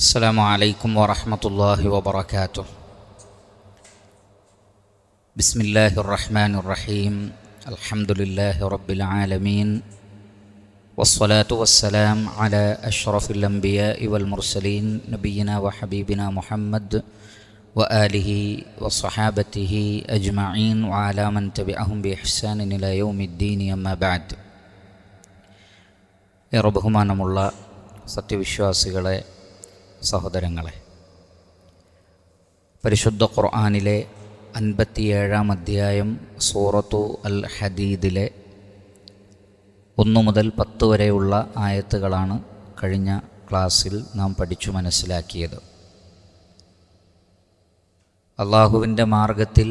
അസ്സലാമു അലൈക്കും വറഹ്മത്തുള്ളാഹി വബറകാതുഹു. ബിസ്മില്ലാഹിർ റഹ്മാനിർ റഹീം. അൽഹംദുലില്ലാഹി റബ്ബിൽ ആലമീൻ. വസ്സലാത്തു വസ്സലാം അലാ അഷ്റഫിൽ അംബിയാഇ വൽ മുർസലീൻ നബിയിനാ വഹബീബിനാ മുഹമ്മദ് വആലിഹി വസ്സഹാബത്തിഹി അജ്മഈൻ വഅലാ മൻ തബിഅഹും ബിഇഹ്സാനിൻ ഇലാ യൗമിദ്ദീൻ. അമ്മാ ബഅദ്. ഏറെ ബഹുമാനമുള്ള സത്യവിശ്വാസികളെ, സഹോദരങ്ങളെ, പരിശുദ്ധ ഖുർആനിലെ 57-ാം അധ്യായം സൂറത്തു അൽ ഹദീദിലെ 1 മുതൽ 10 വരെയുള്ള ആയത്തുകളാണ് കഴിഞ്ഞ ക്ലാസ്സിൽ നാം പഠിച്ചു മനസ്സിലാക്കിയത്. അള്ളാഹുവിൻ്റെ മാർഗത്തിൽ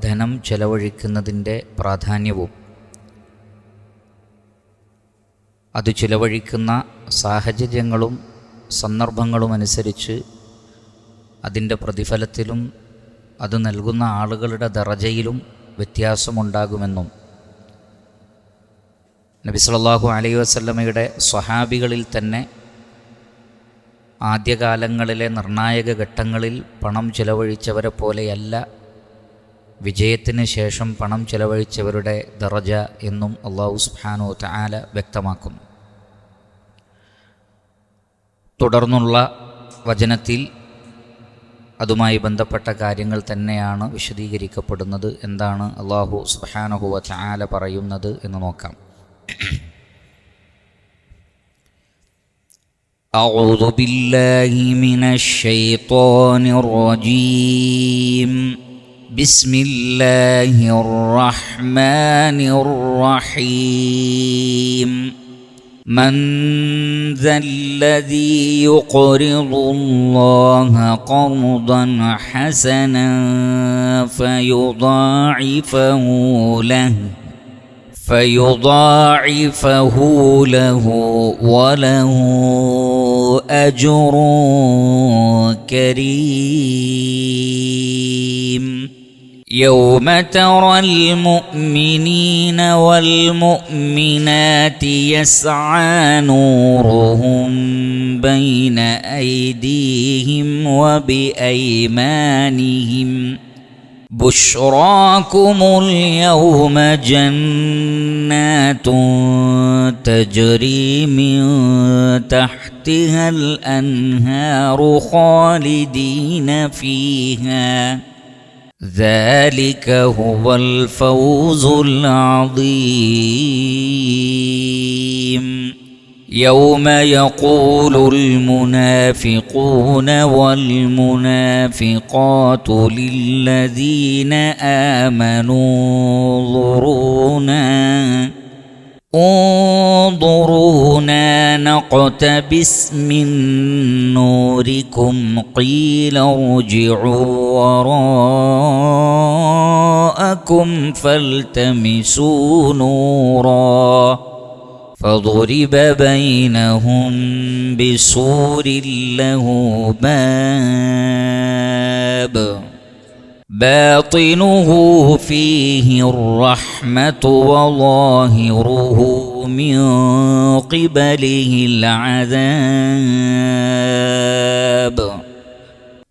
ധനം ചെലവഴിക്കുന്നതിൻ്റെ പ്രാധാന്യവും അത് ചിലവഴിക്കുന്ന സാഹചര്യങ്ങളും സന്ദർഭങ്ങളുമനുസരിച്ച് അതിൻ്റെ പ്രതിഫലത്തിലും അത് നൽകുന്ന ആളുകളുടെ ദറജയിലും വ്യത്യാസമുണ്ടാകുമെന്നും നബി സല്ലല്ലാഹു അലൈഹി വസല്ലമയുടെ സ്വഹാബികളിൽ തന്നെ ആദ്യകാലങ്ങളിലെ നിർണായക ഘട്ടങ്ങളിൽ പണം ചിലവഴിച്ചവരെ പോലെയല്ല വിജയത്തിന് ശേഷം പണം ചിലവഴിച്ചവരുടെ ദറജ എന്നും അല്ലാഹു സുബ്ഹാനഹു വ തആല വ്യക്തമാക്കുന്നു. തുടർന്നുള്ള വചനത്തിൽ അതുമായി ബന്ധപ്പെട്ട കാര്യങ്ങൾ തന്നെയാണ് വിശദീകരിക്കപ്പെടുന്നത്. എന്താണ് അല്ലാഹു സുബ്ഹാനഹു വ തആല പറയുന്നത് എന്ന് നോക്കാം. അഊദു ബില്ലാഹി മിനശ് ശൈത്വാനിർ റജീം. ബിസ്മില്ലാഹിർ റഹ്മാനിർ റഹീം. من ذا الذي يقرض الله قرضا حسنا فيضاعفه له وله أجر كريم. يوم ترى المؤمنين والمؤمنات يسعى نورهم بين أيديهم وبأيمانهم بشراكم اليوم جنات تجري من تحتها الأنهار خالدين فيها ذلك هو الفوز العظيم. يوم يقول المنافقون والمنافقات للذين آمنوا انظرونا نقتبس من نوركم قيل ارجعوا وراءكم فالتمسوا نورا فضرب بينهم بسور له باب باطنه فيه الرحمة وظاهره من قبله العذاب.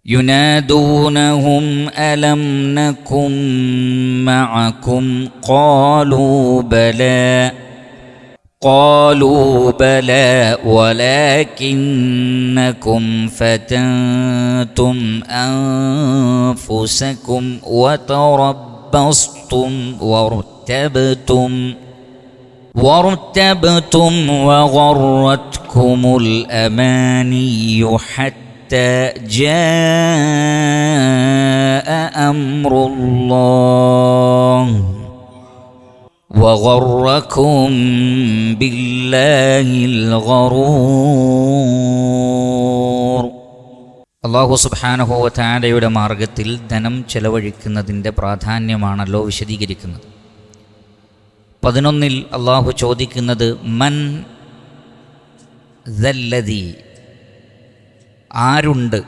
ينادونهم ألم نكن معكم قالوا بلى ولكنكم فتنتم أنفسكم وتربصتم وارتبتم وغرتكم الأماني حتى جاء أمر الله وغركم بالله الغرور. അല്ലാഹു സുബ്ഹാനഹു വ തആലയുടെ മാർഗത്തിൽ ധനം ചെലവഴിക്കുന്നതിൻ്റെ പ്രാധാന്യമാണല്ലോ വിശദീകരിക്കുന്നത്. 11 അല്ലാഹു ചോദിക്കുന്നത് മൻ ദല്ലദി, ആരുണ്ട്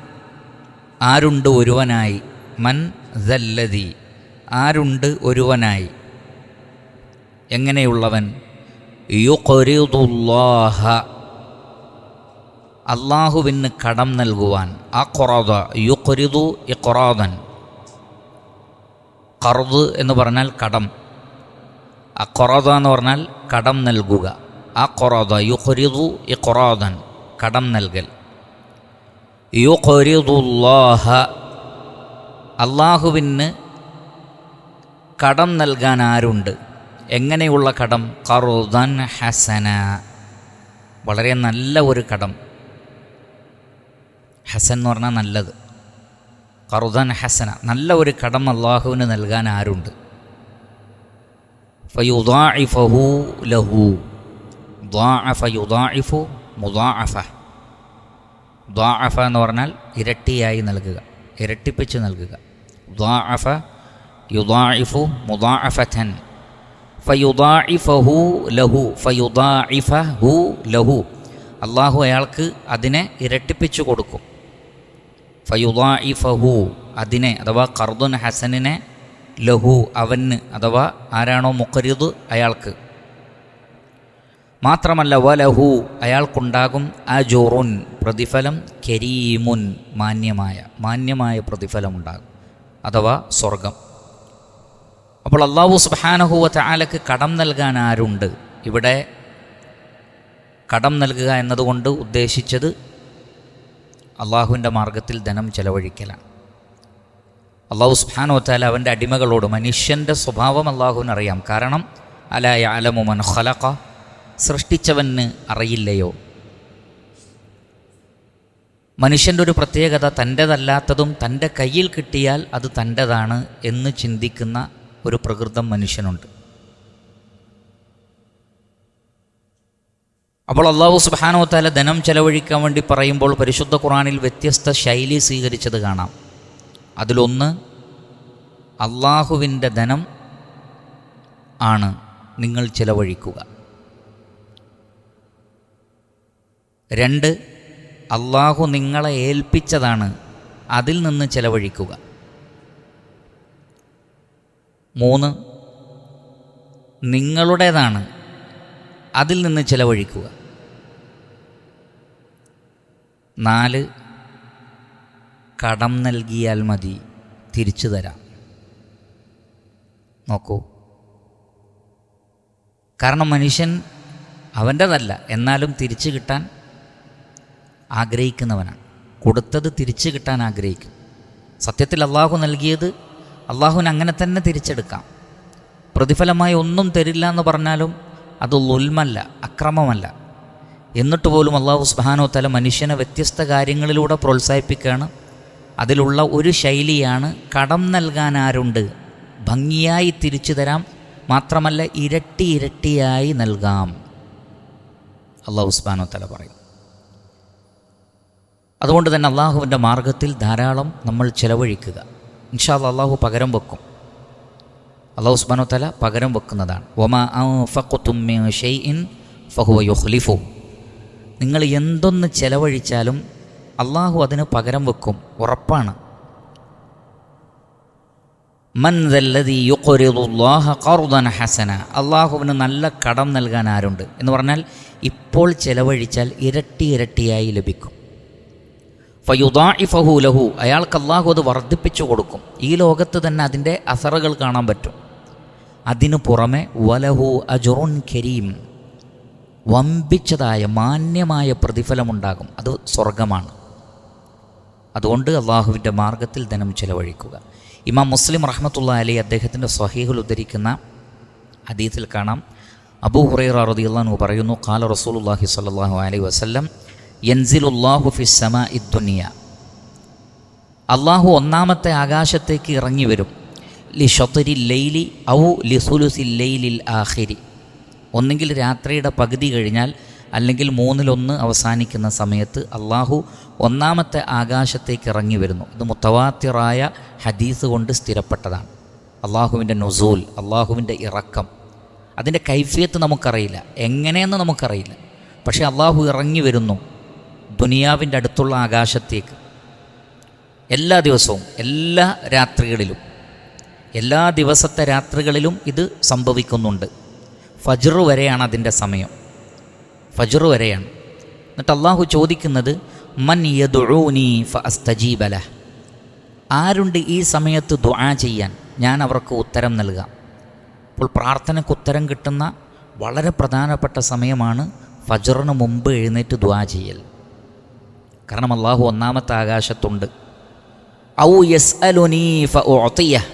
ഒരുവനായി. മൻ ദല്ലദി, ആരുണ്ട് ഒരുവനായി. എങ്ങനെയുള്ളവൻ? യുഖ്രിദുല്ലാഹ, അള്ളാഹുവിന് കടം നൽകുവാൻ. അഖറദ യുഖ്രിദു ഇഖ്റാദൻ. ഖർദ് എന്ന് പറഞ്ഞാൽ കടം, അഖറദ എന്ന് പറഞ്ഞാൽ കടം നൽകുക. അഖറദ യുഖ്രിദു ഇഖ്റാദൻ, കടം നൽകൽ. യുഖ്രിദുല്ലാഹ, അള്ളാഹുവിന് കടം നൽകാൻ ആരുണ്ട്? എങ്ങനെയുള്ള കടം? ഖർദൻ ഹസന, വളരെ നല്ല ഒരു കടം. ഹസൻ എന്ന് പറഞ്ഞാൽ നല്ലത്. ഖർദൻ ഹസന, നല്ല ഒരു കടം അള്ളാഹുവിന് നൽകാൻ ആരുണ്ട്? ഫയുദാഇഫഹു ലഹു. ദാഅഫ യുദാഇഫു മുദാഅഫ. ദാഅഫ എന്ന് പറഞ്ഞാൽ ഇരട്ടിയായി നൽകുക, ഇരട്ടിപ്പിച്ച് നൽകുക. ദാഅഫ യുദാഇഫു മുദാഅഫതൻ. ഫയുദാഇഫഹു ലഹു. ഫയുദാഇഫഹു ലഹു, അള്ളാഹു അയാൾക്ക് അതിനെ ഇരട്ടിപ്പിച്ചു കൊടുക്കും. ഫയുദാഇഫഹു, അതിനെ അഥവാ ഖർദുൻ ഹസനിനെ, ലഹു അവന് അഥവാ ആരാണോ മുഖരിദ് അയാൾക്ക്. മാത്രമല്ല വലഹു, അയാൾക്കുണ്ടാകും അജുറുൻ, പ്രതിഫലം, കരീമുൻ, മാന്യമായ പ്രതിഫലമുണ്ടാകും, അഥവാ സ്വർഗം. അപ്പോൾ അല്ലാഹു സുബ്ഹാനഹു വ തആലക്ക് കടം നൽകാൻ ആരുണ്ട്? ഇവിടെ കടം നൽകുക എന്നതുകൊണ്ട് ഉദ്ദേശിച്ചത് അള്ളാഹുവിൻ്റെ മാർഗത്തിൽ ധനം ചെലവഴിക്കലാണ്. അല്ലാഹു സുബ്ഹാനഹു വ തആല അവൻ്റെ അടിമകളോട്, മനുഷ്യൻ്റെ സ്വഭാവം അള്ളാഹുവിനറിയാം. കാരണം അലാ യഅലമു മൻ ഖലഖ, സൃഷ്ടിച്ചവന് അറിയില്ലയോ? മനുഷ്യൻ്റെ ഒരു പ്രത്യേകത, തൻ്റെതല്ലാത്തതും തൻ്റെ കയ്യിൽ കിട്ടിയാൽ അത് തൻ്റെതാണ് എന്ന് ചിന്തിക്കുന്ന ഒരു പ്രകൃതം മനുഷ്യനുണ്ട്. അപ്പോൾ അല്ലാഹു സുബ്ഹാനഹു വ തആല ധനം ചെലവഴിക്കാൻ വേണ്ടി പറയുമ്പോൾ പരിശുദ്ധ ഖുർആനിൽ വ്യത്യസ്ത ശൈലി സ്വീകരിച്ചത് കാണാം. അതിലൊന്ന്, അള്ളാഹുവിൻ്റെ ധനം ആണ് നിങ്ങൾ ചെലവഴിക്കുക. 2, അള്ളാഹു നിങ്ങളെ ഏൽപ്പിച്ചതാണ്, അതിൽ നിന്ന് ചെലവഴിക്കുക. 3, നിങ്ങളുടേതാണ്, അതിൽ നിന്ന് ചെലവഴിക്കുക. 4, കടം നൽകിയാൽ മതി, തിരിച്ചു തരാം. നോക്കൂ, കാരണം മനുഷ്യൻ അവൻ്റെതല്ല, എന്നാലും തിരിച്ചു കിട്ടാൻ ആഗ്രഹിക്കുന്നവനാണ്. കൊടുത്തത് തിരിച്ചു കിട്ടാൻ ആഗ്രഹിക്കും. സത്യത്തിൽ അള്ളാഹു നൽകിയത് അള്ളാഹുവിന് അങ്ങനെ തന്നെ തിരിച്ചെടുക്കാം. പ്രതിഫലമായി ഒന്നും തരില്ല എന്ന് പറഞ്ഞാലും അത് ളുൽമല്ല, അക്രമമല്ല. എന്നിട്ട് പോലും അല്ലാഹു സുബ്ഹാനഹു വ തആല മനുഷ്യനെ വ്യത്യസ്ത കാര്യങ്ങളിലൂടെ പ്രോത്സാഹിപ്പിക്കുകയാണ്. അതിലുള്ള ഒരു ശൈലിയാണ് കടം നൽകാൻ ആരുണ്ട്, ഭംഗിയായി തിരിച്ചു തരാം, മാത്രമല്ല ഇരട്ടിയായി നൽകാം. അല്ലാഹു സുബ്ഹാനഹു വ തആല പറയും. അതുകൊണ്ട് തന്നെ അള്ളാഹുവിൻ്റെ മാർഗത്തിൽ ധാരാളം നമ്മൾ ചെലവഴിക്കുക. ഇൻഷാ അല്ലാഹ് അള്ളാഹു പകരം വെക്കും. അല്ലാഹു സുബ്ഹാനഹു വ തആല പകരം വെക്കുന്നതാണ്. വമാ അൻഫഖ്തും മിൻ ഷൈഇൻ ഫഹുവ യുഖ്ലിഫു. നിങ്ങൾ എന്തൊന്ന് ചെലവഴിച്ചാലും അള്ളാഹു അതിന് പകരം വെക്കും, ഉറപ്പാണ്. മൻ ദല്ലദീ യുഖ്രിദുല്ലാഹ ഖർദൻ ഹസന. അള്ളാഹുവിന് നല്ല കടം നൽകാൻ ആരുണ്ട് എന്ന് പറഞ്ഞാൽ ഇപ്പോൾ ചെലവഴിച്ചാൽ ഇരട്ടിയായി ലഭിക്കും. ഫയുദാഇഫഹു ലഹു, അയാൾക്ക് അള്ളാഹു അത് വർദ്ധിപ്പിച്ചു കൊടുക്കും. ഈ ലോകത്ത് തന്നെ അതിൻ്റെ അസറുകൾ കാണാൻ പറ്റും. അതിനു പുറമെ വലഹു അജ്റുൻ കരീം, വമ്പിച്ചതായ മാന്യമായ പ്രതിഫലമുണ്ടാകും, അത് സ്വർഗമാണ്. അതുകൊണ്ട് അള്ളാഹുവിൻ്റെ മാർഗത്തിൽ ധനം ചെലവഴിക്കുക. ഇമാം മുസ്ലിം റഹ്മത്തുള്ളാഹി അലൈഹി അദ്ദേഹത്തിൻ്റെ സ്വഹീഹുൽ ഉദ്ധരിക്കുന്ന ഹദീസിൽ കാണാം, അബൂ ഹുറൈറ റളിയല്ലാഹു അൻഹു പറയുന്നു, ഖാല റസൂലുള്ളാഹി സ്വല്ലല്ലാഹു അലൈഹി വസല്ലം യൻസിലുല്ലാഹു ഫിസ് സമാഇ ദുനിയ. അള്ളാഹു ഒന്നാമത്തെ ആകാശത്തേക്ക് ഇറങ്ങി വരും. ലി ഷത്രിൽ ലൈലി ഔ ലി സുലുസിൽ ലൈലിൽ ആഖിരി. ഒന്നെങ്കിൽ രാത്രിയുടെ പകുതി കഴിഞ്ഞാൽ, അല്ലെങ്കിൽ 1/3 അവസാനിക്കുന്ന സമയത്ത് അള്ളാഹു ഒന്നാമത്തെ ആകാശത്തേക്ക് ഇറങ്ങി വരുന്നു. ഇത് മുത്തവാത്തിറായ ഹദീസ് കൊണ്ട് സ്ഥിരപ്പെട്ടതാണ്. അള്ളാഹുവിൻ്റെ നുസൂൽ, അള്ളാഹുവിൻ്റെ ഇറക്കം, അതിൻ്റെ കൈഫിയത്ത് നമുക്കറിയില്ല, എങ്ങനെയെന്ന് നമുക്കറിയില്ല. പക്ഷേ അള്ളാഹു ഇറങ്ങി വരുന്നു ദുനിയാവിൻ്റെ അടുത്തുള്ള ആകാശത്തേക്ക് എല്ലാ ദിവസവും, എല്ലാ രാത്രികളിലും, എല്ലാ ദിവസത്തെ രാത്രികളിലും ഇത് സംഭവിക്കുന്നുണ്ട്. ഫജ്ർ വരെയാണ് അതിൻ്റെ സമയം, ഫജ്ർ വരെയാണ്. എന്നിട്ട് അള്ളാഹു ചോദിക്കുന്നത് മൻ യദ്ഉനി ഫഅസ്തജീബ ലഹ്, ആരുണ്ട് ഈ സമയത്ത് ദുആ ചെയ്യാൻ, ഞാൻ അവർക്ക് ഉത്തരം നൽകാം. അപ്പോൾ പ്രാർത്ഥനയ്ക്ക് ഉത്തരം കിട്ടുന്ന വളരെ പ്രധാനപ്പെട്ട സമയമാണ് ഫജ്റിന് മുമ്പ് എഴുന്നേറ്റ് ദുആ ചെയ്യൽ. കാരണം അള്ളാഹു ഒന്നാമത്തെ ആകാശത്തുണ്ട്. ഔ യസ്അലുനി ഫഉഅതിയഹ്,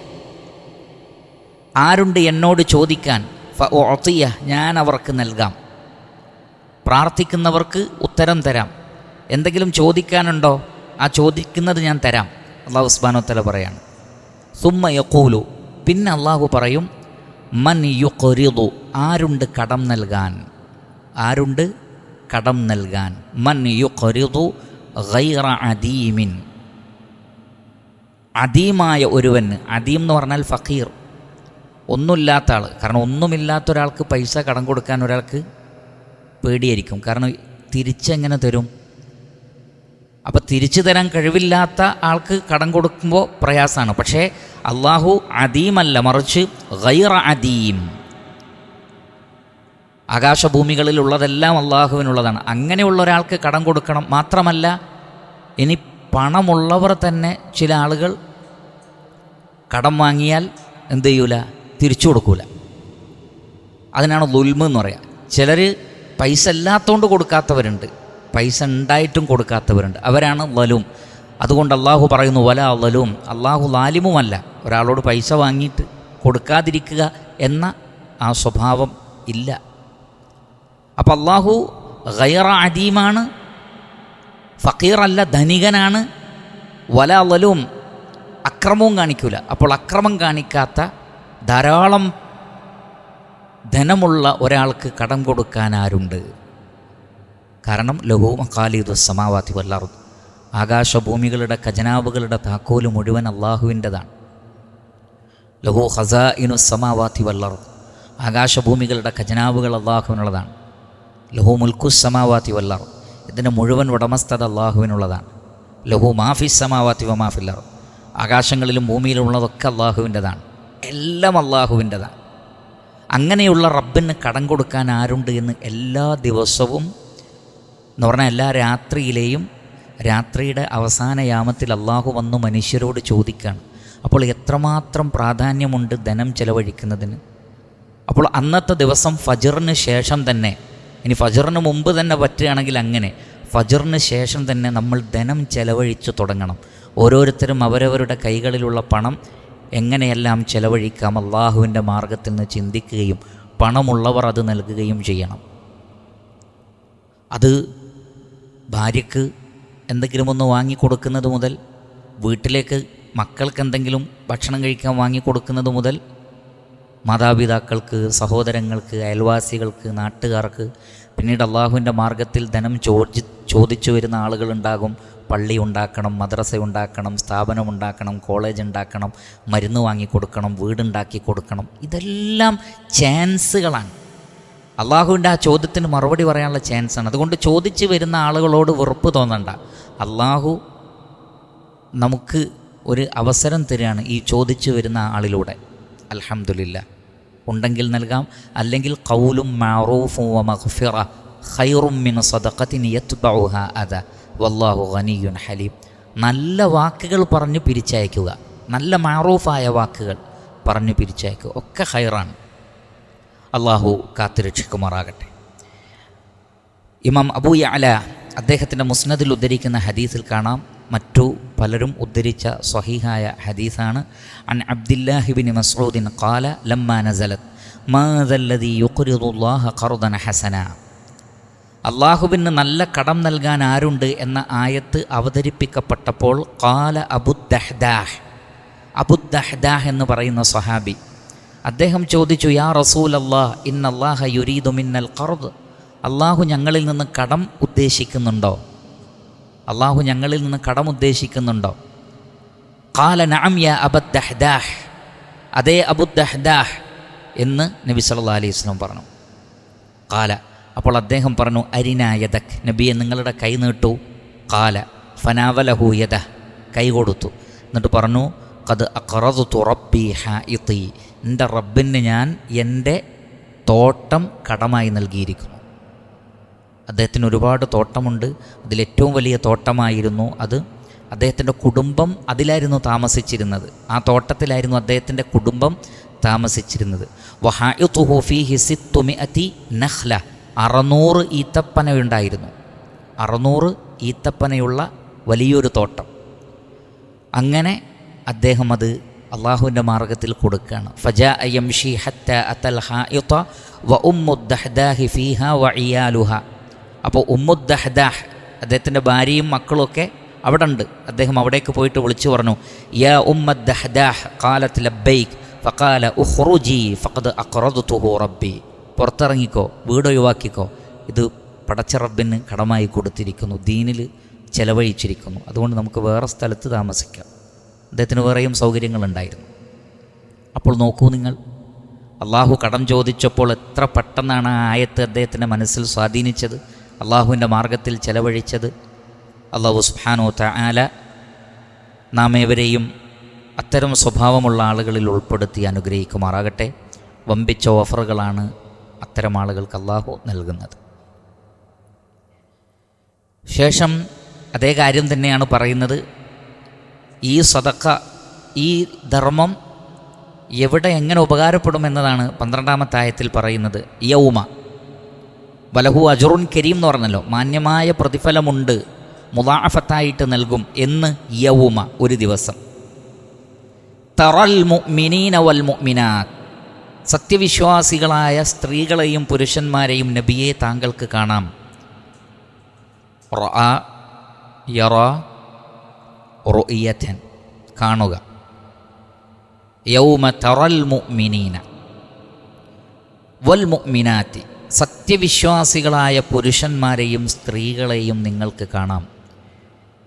ആരുണ്ട് എന്നോട് ചോദിക്കാൻ, ഫഉഅതിയഹ്, ഞാൻ അവർക്ക് നൽകാം. പ്രാർത്ഥിക്കുന്നവർക്ക് ഉത്തരം തരാം. എന്തെങ്കിലും ചോദിക്കാനുണ്ടോ, ആ ചോദിക്കുന്നത് ഞാൻ തരാം. അള്ളാഹു സുബ്ഹാനഹു വ തആല പറയാണ്. സുമ്മ യഖൂലു, പിന്നെ അള്ളാഹു പറയും മൻ യുഖ്രിദു, ആരുണ്ട് കടം നൽകാൻ, ആരുണ്ട് കടം നൽകാൻ. മൻ യുഖ്രിദു ഗൈറ അദീമിൻ, അദീമായ ഒരുവന്, അദീം എന്ന് പറഞ്ഞാൽ ഫഖീർ, ഒന്നുമില്ലാത്ത ആൾ. കാരണം ഒന്നുമില്ലാത്ത ഒരാൾക്ക് പൈസ കടം കൊടുക്കാൻ ഒരാൾക്ക് പേടിയായിരിക്കും. കാരണം തിരിച്ചെങ്ങനെ തരും? അപ്പോൾ തിരിച്ചു തരാൻ കഴിവില്ലാത്ത ആൾക്ക് കടം കൊടുക്കുമ്പോൾ പ്രയാസമാണ്. പക്ഷേ അള്ളാഹു അദീമല്ല, മറിച്ച് ഗൈറ അദീം, ആകാശഭൂമികളിലുള്ളതെല്ലാം അള്ളാഹുവിനുള്ളതാണ്. അങ്ങനെയുള്ള ഒരാൾക്ക് കടം കൊടുക്കണം. മാത്രമല്ല, ഇനി പണമുള്ളവർ തന്നെ ചില ആളുകൾ കടം വാങ്ങിയാൽ എന്ത് ചെയ്യൂല, തിരിച്ചു കൊടുക്കൂല. അതിനാണ് ദുൽമ് എന്ന് പറയുക. ചിലർ പൈസ ഇല്ലാത്തതുകൊണ്ട് കൊടുക്കാത്തവരുണ്ട്, പൈസ ഉണ്ടായിട്ടും കൊടുക്കാത്തവരുണ്ട്, അവരാണ് ലലും. അതുകൊണ്ട് അള്ളാഹു പറയുന്നു വല ലലും, അള്ളാഹു ലാലിമുമല്ല. ഒരാളോട് പൈസ വാങ്ങിയിട്ട് കൊടുക്കാതിരിക്കുക എന്ന ആ സ്വഭാവം ഇല്ല. അപ്പം അള്ളാഹു ഗൈറ അദീമാണ്, ഫക്കീറല്ല, ധനികനാണ്. വല ലലും, അക്രമവും കാണിക്കൂല. അപ്പോൾ അക്രമം കാണിക്കാത്ത ധാരാളം ധനമുള്ള ഒരാൾക്ക് കടം കൊടുക്കാൻ ആരുണ്ട്? കാരണം ലഹു മഖാലിദു സമാവാതി വൽ അർദ്, ആകാശഭൂമികളുടെ ഖജനാവുകളുടെ താക്കോല് മുഴുവൻ അള്ളാഹുവിൻ്റെതാണ്. ലഹു ഖസാഇനു സമാവാതി വൽ അർദ്, ആകാശഭൂമികളുടെ ഖജനാവുകൾ അള്ളാഹുവിനുള്ളതാണ്. ലഹു മുൽക്കു സമാവാതി വൽ അർദ്, ഇതിൻ്റെ മുഴുവൻ ഉടമസ്ഥത അള്ളാഹുവിനുള്ളതാണ്. ലഹു മാഫിസ് സമാവാതി വ മാഫിൽ അർദ്, ആകാശങ്ങളിലും ഭൂമിയിലും ഉള്ളതൊക്കെ അള്ളാഹുവിൻ്റെതാണ്. എല്ലാം അള്ളാഹുവിൻ്റെതാണ്. അങ്ങനെയുള്ള റബ്ബിന് കടം കൊടുക്കാൻ ആരുണ്ട് എന്ന് എല്ലാ ദിവസവും എന്ന് പറഞ്ഞാൽ എല്ലാ രാത്രിയിലെയും, രാത്രിയുടെ അവസാന യാമത്തിൽ അള്ളാഹു വന്നു മനുഷ്യരോട് ചോദിക്കുകയാണ്. അപ്പോൾ എത്രമാത്രം പ്രാധാന്യമുണ്ട് ധനം ചെലവഴിക്കുന്നതിന്. അപ്പോൾ അന്നത്തെ ദിവസം ഫജ്റിന് ശേഷം തന്നെ, ഇനി ഫജ്റിന് മുമ്പ് തന്നെ പറ്റുകയാണെങ്കിൽ അങ്ങനെ, ഫജ്റിന് ശേഷം തന്നെ നമ്മൾ ധനം ചെലവഴിച്ചു തുടങ്ങണം. ഓരോരുത്തരും അവരവരുടെ കൈകളിലുള്ള പണം എങ്ങനെയെല്ലാം ചെലവഴിക്കാം അള്ളാഹുവിൻ്റെ മാർഗത്തിൽ നിന്ന് ചിന്തിക്കുകയും പണമുള്ളവർ അത് നൽകുകയും ചെയ്യണം. അത് ഭാര്യയ്ക്ക് എന്തെങ്കിലും ഒന്ന് വാങ്ങിക്കൊടുക്കുന്നത് മുതൽ, വീട്ടിലേക്ക് മക്കൾക്ക് എന്തെങ്കിലും ഭക്ഷണം കഴിക്കാൻ വാങ്ങിക്കൊടുക്കുന്നത് മുതൽ, മാതാപിതാക്കൾക്ക്, സഹോദരങ്ങൾക്ക്, അയൽവാസികൾക്ക്, നാട്ടുകാർക്ക്, പിന്നീട് അള്ളാഹുവിൻ്റെ മാർഗത്തിൽ ധനം ചോദിച്ചു വരുന്ന ആളുകളുണ്ടാകും. പള്ളി ഉണ്ടാക്കണം, മദ്രസ ഉണ്ടാക്കണം, സ്ഥാപനം ഉണ്ടാക്കണം, കോളേജ് ഉണ്ടാക്കണം, മരുന്ന് വാങ്ങിക്കൊടുക്കണം, വീടുണ്ടാക്കി കൊടുക്കണം. ഇതെല്ലാം ചാൻസുകളാണ്. അള്ളാഹുവിൻ്റെ ആ ചോദ്യത്തിന് മറുപടി പറയാനുള്ള ചാൻസാണ്. അതുകൊണ്ട് ചോദിച്ചു വരുന്ന ആളുകളോട് വെറുപ്പ് തോന്നണ്ട. അള്ളാഹു നമുക്ക് ഒരു അവസരം തരികയാണ് ഈ ചോദിച്ചു വരുന്ന ആളിലൂടെ. അൽഹംദുലില്ലാ, ഉണ്ടെങ്കിൽ നൽകാം, അല്ലെങ്കിൽ ഖൗലും മഅറൂഫും വ മഗ്ഫിറ ഖൈറും മിൻ സദഖത്തിൻ യത്ബഉഹാ അദ വല്ലാഹു ഗനിയ്യുൻ ഹലീം. നല്ല വാക്കുകൾ പറഞ്ഞു പിരിച്ചയക്കുക, നല്ല മഅറൂഫായ വാക്കുകൾ പറഞ്ഞു പിരിച്ചയക്കുക, ഒക്കെ ഖൈറാണ്. അള്ളാഹു കാത്തുരക്ഷിക്കുമാറാകട്ടെ. ഇമാം അബൂ യഅല അദ്ദേഹത്തിൻ്റെ മുസ്നദിൽ ഉദ്ധരിക്കുന്ന ഹദീസിൽ കാണാം, മറ്റു പലരും ഉദ്ധരിച്ച സ്വഹീഹായ ഹദീസാണ്. അൻ അബ്ദില്ലാഹി ഇബ്നു മസ്ഊദിൻ ഖാല ലമ്മാ നസലത് മാ ദല്ലദീ യുഖ്രിദുല്ലാഹ ഖർദൻ ഹസന, അള്ളാഹുവിന് നല്ല കടം നൽകാൻ ആരുണ്ട് എന്ന ആയത്ത് അവതരിപ്പിക്കപ്പെട്ടപ്പോൾ ഖാല അബുദ്ദഹ്ദാഹ്, അബുദ്ദഹ്ദാഹ് എന്ന് പറയുന്ന സ്വഹാബി അദ്ദേഹം ചോദിച്ചു, യാ റസൂലല്ലാഹ് ഇന്നല്ലാഹ യുരീദു മിന്നൽ ഖർദ്, അള്ളാഹു ഞങ്ങളിൽ നിന്ന് കടം ഉദ്ദേശിക്കുന്നുണ്ടോ? അള്ളാഹു ഞങ്ങളിൽ നിന്ന് കടം ഉദ്ദേശിക്കുന്നുണ്ടോ? ഖാല നഅം യാ അബുദ്ദഹ്ദാഹ്, അതേ അബുദ്ദഹ്ദാഹ് എന്ന് നബി സല്ലല്ലാഹു അലൈഹി വസല്ലം പറഞ്ഞു. ഖാല, അപ്പോൾ അദ്ദേഹം പറഞ്ഞു, അരിനാ യദക്, നബിയെ നിങ്ങളുടെ കൈ നീട്ടു. ഖാല ഫനാവലഹു യദഹ്, കൈ കൊടുത്തു. എന്നിട്ട് പറഞ്ഞു, ഖദ് അഖറദ്തു റബ്ബി ഹായിതി, എൻ്റെ റബ്ബിന് ഞാൻ എൻ്റെ തോട്ടം കടമായി നൽകിയിരിക്കുന്നു. അദ്ദേഹത്തിന് ഒരുപാട് തോട്ടമുണ്ട്. അതിലേറ്റവും വലിയ തോട്ടമായിരുന്നു അത്. അദ്ദേഹത്തിൻ്റെ കുടുംബം അതിലായിരുന്നു താമസിച്ചിരുന്നത്. ആ തോട്ടത്തിലായിരുന്നു അദ്ദേഹത്തിൻ്റെ കുടുംബം താമസിച്ചിരുന്നത്. വഹാഇതുഹു ഫീഹി 600 നഖ്ല, 600 ഈത്തപ്പനയുണ്ടായിരുന്നു. 600 ഈത്തപ്പനയുള്ള വലിയൊരു തോട്ടം. അങ്ങനെ അദ്ദേഹം അത് അള്ളാഹുവിൻ്റെ മാർഗത്തിൽ കൊടുക്കുകയാണ്. ഫജാഅ യംശി ഹത്താ അത്തൽ ഹായിത വ ഉമ്മുദ്ദഹ്ദാഹി ഫീഹ വ ഇയാലുഹ. അപ്പോൾ ഉമ്മുദ്ദഹ്ദാഹ് അദ്ദേഹത്തിൻ്റെ ഭാര്യയും മക്കളുമൊക്കെ അവിടെ ഉണ്ട്. അദ്ദേഹം അവിടേക്ക് പോയിട്ട് വിളിച്ചു പറഞ്ഞു, യാ ഉമ്മദ്ദഹ്ദാഹ് ഖാലത്ത് ലബ്ബൈക് ഫഖാല ഉഖ്റുജി ഫഖദ് അഖ്റദ്തുഹു റബ്ബി. പുറത്തിറങ്ങിക്കോ, വീട് ഒഴിവാക്കിക്കോ, ഇത് പടച്ച റബ്ബിന് കടമായി കൊടുത്തിരിക്കുന്നു, ദീനിൽ ചെലവഴിച്ചിരിക്കുന്നു, അതുകൊണ്ട് നമുക്ക് വേറെ സ്ഥലത്ത് താമസിക്കാം. അദ്ദേഹത്തിന് വേറെയും സൗകര്യങ്ങളുണ്ടായിരുന്നു. അപ്പോൾ നോക്കൂ നിങ്ങൾ, അള്ളാഹു കടം ചോദിച്ചപ്പോൾ എത്ര പെട്ടെന്നാണ് ആ ആയത്ത് അദ്ദേഹത്തിൻ്റെ മനസ്സിൽ സ്വാധീനിച്ചത്, അള്ളാഹുവിൻ്റെ മാർഗത്തിൽ ചെലവഴിച്ചത്. അള്ളാഹു സുബ്ഹാനഹു വ തആല നാം ഏവരെയും അത്തരം സ്വഭാവമുള്ള ആളുകളിൽ ഉൾപ്പെടുത്തി അനുഗ്രഹിക്കുമാറാകട്ടെ. വമ്പിച്ച ഓഫറുകളാണ് അത്തരം ആളുകൾക്ക് അള്ളാഹു നൽകുന്നത്. ശേഷം അതേ കാര്യം തന്നെയാണ് പറയുന്നത്. ഈ സദഖ, ഈ ധർമ്മം എവിടെ എങ്ങനെ ഉപകാരപ്പെടുമെന്നതാണ് 12-ാമത്തെ ആയത്തിൽ പറയുന്നത്. യൗമ വലഹു അജ്റുൻ കരീം എന്ന് പറഞ്ഞല്ലോ, മാന്യമായ പ്രതിഫലമുണ്ട്, മുദാഅഫത്തായിട്ട് നൽകും എന്ന്. യൗമ ഒരു ദിവസം. തറൽ മുഅ്മിനീന വൽ മുഅ്മിനാത്ത്, സത്യവിശ്വാസികളായ സ്ത്രീകളെയും പുരുഷന്മാരെയും നബിയെ താങ്കൾക്ക് കാണാം. റഅ യറ റുഇയതൻ, കാണുക. യൗമ തറൽ മുഅ്മിനീന വൽ മുഅ്മിനാത്തി, സത്യവിശ്വാസികളായ പുരുഷന്മാരെയും സ്ത്രീകളെയും നിങ്ങൾക്ക് കാണാം.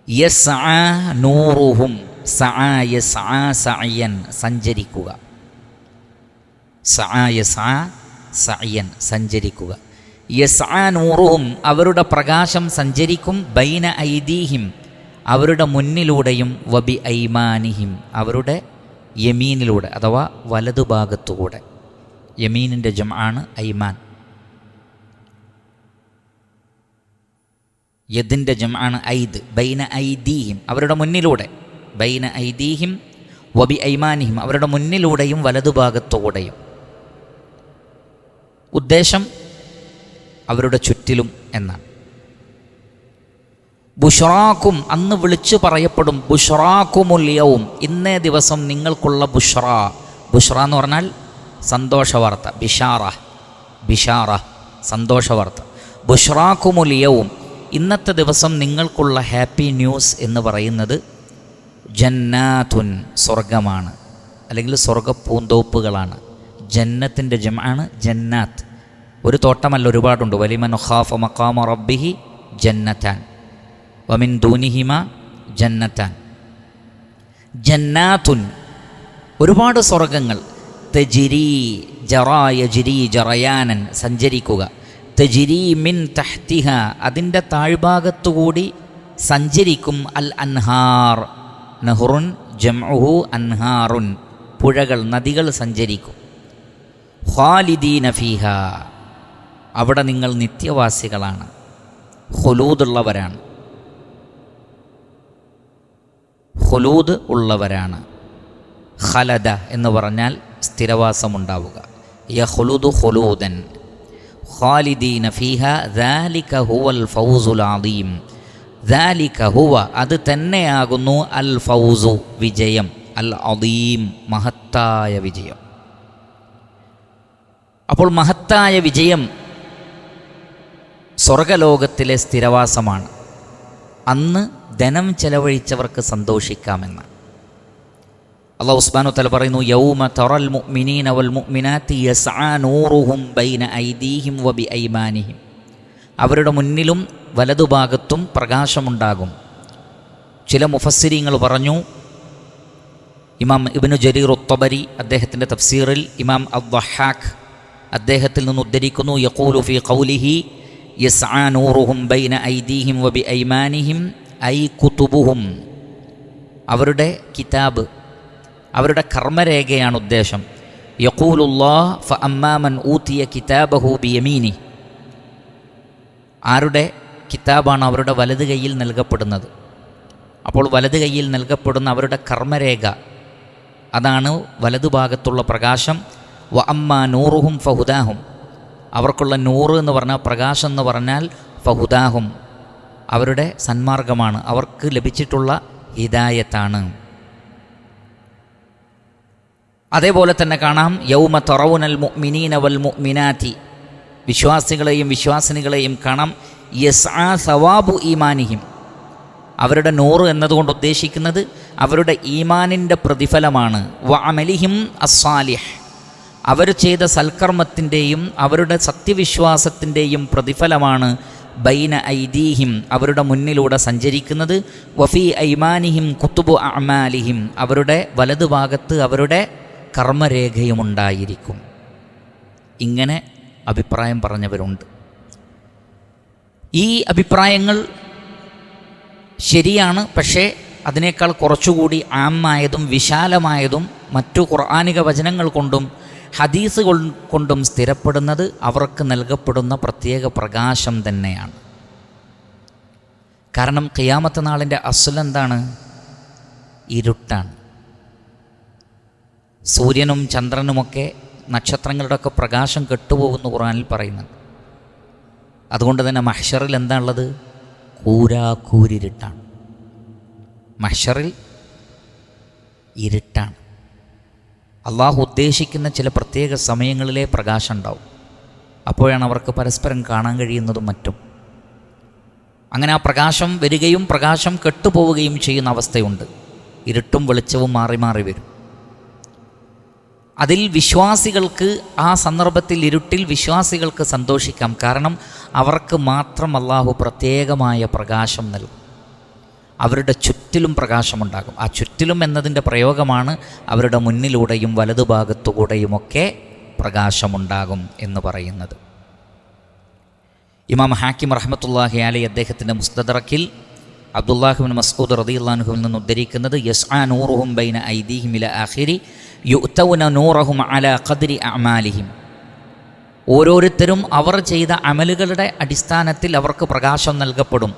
യസ്ആ നൂറുഹും, സആ യസ്ആ സഅയൻ, സഞ്ചരിക്കുക. സആ യസ്ആ സഅയൻ, സഞ്ചരിക്കുക. യസ്ആ നൂറുഹും, അവരുടെ പ്രകാശം സഞ്ചരിക്കും. ബൈന ഐദീഹിം, അവരുടെ മുന്നിലൂടെയും. വബി ഐമാനിഹിം, അവരുടെ യമീനിലൂടെ അഥവാ വലതുഭാഗത്തുകൂടെ. യമീനിൻ്റെ ജംആണ് ഐമാൻ, യദിൻ്റെ ജംആണ് ഐദ്. ബൈന ഐദീഹിം, അവരുടെ മുന്നിലൂടെ. ബൈന ഐദീഹിം വബി ഐമാനിഹിം, അവരുടെ മുന്നിലൂടെയും വലതുഭാഗത്തുകൂടെയും. ഉദ്ദേശം അവരുടെ ചുറ്റിലും എന്നാണ്. ബുഷ്റാക്കും, അന്ന് വിളിച്ചു പറയപ്പെടും. ബുഷ്റാക്കുമുൽ യൗം, ഇന്നേ ദിവസം നിങ്ങൾക്കുള്ള ബുഷ്റ. ബുഷ്റ എന്ന് പറഞ്ഞാൽ സന്തോഷവാർത്ത. ബിഷാറ സന്തോഷവാർത്ത. ബുഷ്റാക്കുമുൽ യൗം, ഇന്നത്തെ ദിവസം നിങ്ങൾക്കുള്ള ഹാപ്പി ന്യൂസ് എന്ന് പറയുന്നത് ജന്നാത്തുൻ, സ്വർഗമാണ്, അല്ലെങ്കിൽ സ്വർഗപ്പൂന്തോപ്പുകളാണ്. ജന്നത്തിൻ്റെ ജംആണ് ജന്നാത്ത്. ഒരു തോട്ടമല്ല, ഒരുപാടുണ്ട്. വലിമൻ ഖാഫ മഖാമ റബ്ബിഹി ജന്നത്താൻ വമിൻ ദൂനിഹിമ ജന്നത്താൻ. ജന്നാത്തുൻ, ഒരുപാട് സ്വർഗങ്ങൾ. തജിരി ജറാ യജിരി ജറയാനൻ, സഞ്ചരിക്കുക. തജിരി മിൻ തഹ്തിഹ, അതിൻ്റെ താഴ്ഭാഗത്തുകൂടി സഞ്ചരിക്കും. അൽ അൻഹാർ, നഹ്റുൻ ജംഉഹു അൻഹാറുൻ, പുഴകൾ, നദികൾ സഞ്ചരിക്കും. ഖാലിദീന ഫീഹ, അവിടെ നിങ്ങൾ നിത്യവാസികളാണ്, ഖുലൂദുള്ളവരാണ്. ഖുലൂദ് ഉള്ളവരാണ്. ഖലദ എന്ന് പറഞ്ഞാൽ സ്ഥിരവാസമുണ്ടാവുക. യഖ്ലുദു ഖുലൂദൻ. ഖാലിദീന ഫീഹ ദാലിക ഹുവൽ ഫൗസുൽ അദീം. ദാലിക ഹുവ, അത് തന്നെയാകുന്നു. അൽ ഫൗസു, വിജയം. അൽ അദീം, മഹത്തായ വിജയം. അപ്പോൾ മഹത്തായ വിജയം സ്വർഗലോകത്തിലെ സ്ഥിരവാസമാണ്. അന്ന് ധനം ചെലവഴിച്ചവർക്ക് സന്തോഷിക്കാമെന്ന് അല്ലാഹു സുബ്ഹാനഹു വ തആല പറയുന്നു. യൗമ തറൽ മുഅ്മിനീന വൽ മുഅ്മിനാത്തി യസ്ആ നൂറുഹും ബൈന ഐദീഹിം വബി ഐമാനിഹിം, അവരുടെ മുന്നിലും വലതുഭാഗത്തും പ്രകാശമുണ്ടാകും. ചില മുഫസ്സിരീങ്ങൾ പറഞ്ഞു, ഇമാം ഇബ്നു ജരീർ അത്ത്-തബരി അദ്ദേഹത്തിൻ്റെ തഫ്സീറിൽ, ഇമാം അദ്ദഹാഖ് അദ്ദേഹത്തിൽ നിന്ന് ഉദ്ധരിക്കുന്നു. യഖൂലു ഫീ ഖൗലിഹി യസ്ആ നൂറുഹും ബൈന ഐദീഹിം വബി ഐമാനിഹിം ഐ കുതുബുഹും, അവരുടെ കിതാബ്, അവരുടെ കർമ്മരേഖയാണ് ഉദ്ദേശം. യഖൂലുല്ലാഹ് ഫഅമ്മാ മൻ ഊതിയ കിതാബഹു ബിയമീനി, ആരുടെ കിതാബാണ് അവരുടെ വലത് കൈയിൽ നൽകപ്പെടുന്നത്. അപ്പോൾ വലത് കൈയിൽ നൽകപ്പെടുന്ന അവരുടെ കർമ്മരേഖ, അതാണ് വലതുഭാഗത്തുള്ള പ്രകാശം. വ അമ്മാ നൂറുഹും ഫഹുദാഹും, അവർക്കുള്ള നൂറ് എന്ന് പറഞ്ഞാൽ പ്രകാശം എന്ന് പറഞ്ഞാൽ ഫഹുദാഹും അവരുടെ സന്മാർഗമാണ്, അവർക്ക് ലഭിച്ചിട്ടുള്ള ഹിദായത്താണ്. അതേപോലെ തന്നെ കാണാം യൗമ തറൗനൽ മുഅ്മിനീന വൽ മുഅ്മിനാതി, വിശ്വാസികളെയും വിശ്വാസിനികളെയും കാണാം. യസ്ആ സവാബു ഈമാനിഹിം, അവരുടെ നൂറ് എന്നതുകൊണ്ട് ഉദ്ദേശിക്കുന്നത് അവരുടെ ഈമാനിൻ്റെ പ്രതിഫലമാണ്. വ അമലിഹിം അസ്സാലിഹ്, അവർ ചെയ്ത സൽക്കർമ്മത്തിൻ്റെയും അവരുടെ സത്യവിശ്വാസത്തിൻ്റെയും പ്രതിഫലമാണ്. ബൈന ഐദീഹിം, അവരുടെ മുന്നിലൂടെ സഞ്ചരിക്കുന്നത്. വഫീ ഐമാനിഹിം കുത്തുബു അഅമാലിഹിം, അവരുടെ വലതുഭാഗത്ത് അവരുടെ കർമ്മരേഖയുമുണ്ടായിരിക്കും. ഇങ്ങനെ അഭിപ്രായം പറഞ്ഞവരുണ്ട്. ഈ അഭിപ്രായങ്ങൾ ശരിയാണ്, പക്ഷേ അതിനേക്കാൾ കുറച്ചുകൂടി ആമായതും വിശാലമായതും മറ്റു ഖുർആനിക വചനങ്ങൾ കൊണ്ടും ഹദീസ് കൊണ്ടും സ്ഥിരപ്പെടുന്നത് അവർക്ക് നൽകപ്പെടുന്ന പ്രത്യേക പ്രകാശം തന്നെയാണ്. കാരണം ഖിയാമത്ത് നാളിൻ്റെ അസ്ലെന്താണ്? ഇരുട്ടാണ്. സൂര്യനും ചന്ദ്രനുമൊക്കെ നക്ഷത്രങ്ങളുടെയൊക്കെ പ്രകാശം കെട്ടുപോകുന്ന ഖുർആനിൽ പറയുന്നുണ്ട്. അതുകൊണ്ട് തന്നെ മഹ്ശറിൽ എന്താണുള്ളത്? കൂരാക്കൂരിരുട്ടാണ്. മഹ്ശറിൽ ഇരുട്ടാണ്. അള്ളാഹു ഉദ്ദേശിക്കുന്ന ചില പ്രത്യേക സമയങ്ങളിലെ പ്രകാശം ഉണ്ടാവും. അപ്പോഴാണ് അവർക്ക് പരസ്പരം കാണാൻ കഴിയുന്നതും മറ്റും. അങ്ങനെ ആ പ്രകാശം വരികയും പ്രകാശം കെട്ടുപോവുകയും ചെയ്യുന്ന അവസ്ഥയുണ്ട്. ഇരുട്ടും വെളിച്ചവും മാറി മാറി വരും. അതിൽ വിശ്വാസികൾക്ക് ആ സന്ദർഭത്തിൽ ഇരുട്ടിൽ വിശ്വാസികൾക്ക് സന്തോഷിക്കാം. കാരണം അവർക്ക് മാത്രം അള്ളാഹു പ്രത്യേകമായ പ്രകാശം നൽകും. അവരുടെ ചുറ്റിലും പ്രകാശമുണ്ടാകും. ആ ചുറ്റിലും എന്നതിൻ്റെ പ്രയോഗമാണ് അവരുടെ മുന്നിലൂടെയും വലതുഭാഗത്തുകൂടെയുമൊക്കെ പ്രകാശമുണ്ടാകും എന്ന് പറയുന്നത്. ഇമാം ഹാക്കിം റഹ്മത്തുള്ളാഹി അലൈഹി അദ്ദേഹത്തിൻ്റെ മുസ്തദറക്കിൽ അബ്ദുല്ലാഹ് ബിൻ മസ്ഊദ് റളിയല്ലാഹു അൻഹുവിൽ നിന്ന് ഉദ്ധരിക്കുന്നത് യസ്ആ നൂറുഹും ബൈന ഐദീഹിം ഇല ആഖിരി യുഅ്തൗന നൂറഹും അലാ ഖദ്രി അഅമാലിഹിം, ഓരോരുത്തരും അവർ ചെയ്ത അമലുകളുടെ അടിസ്ഥാനത്തിൽ അവർക്ക് പ്രകാശം നൽകപ്പെടും.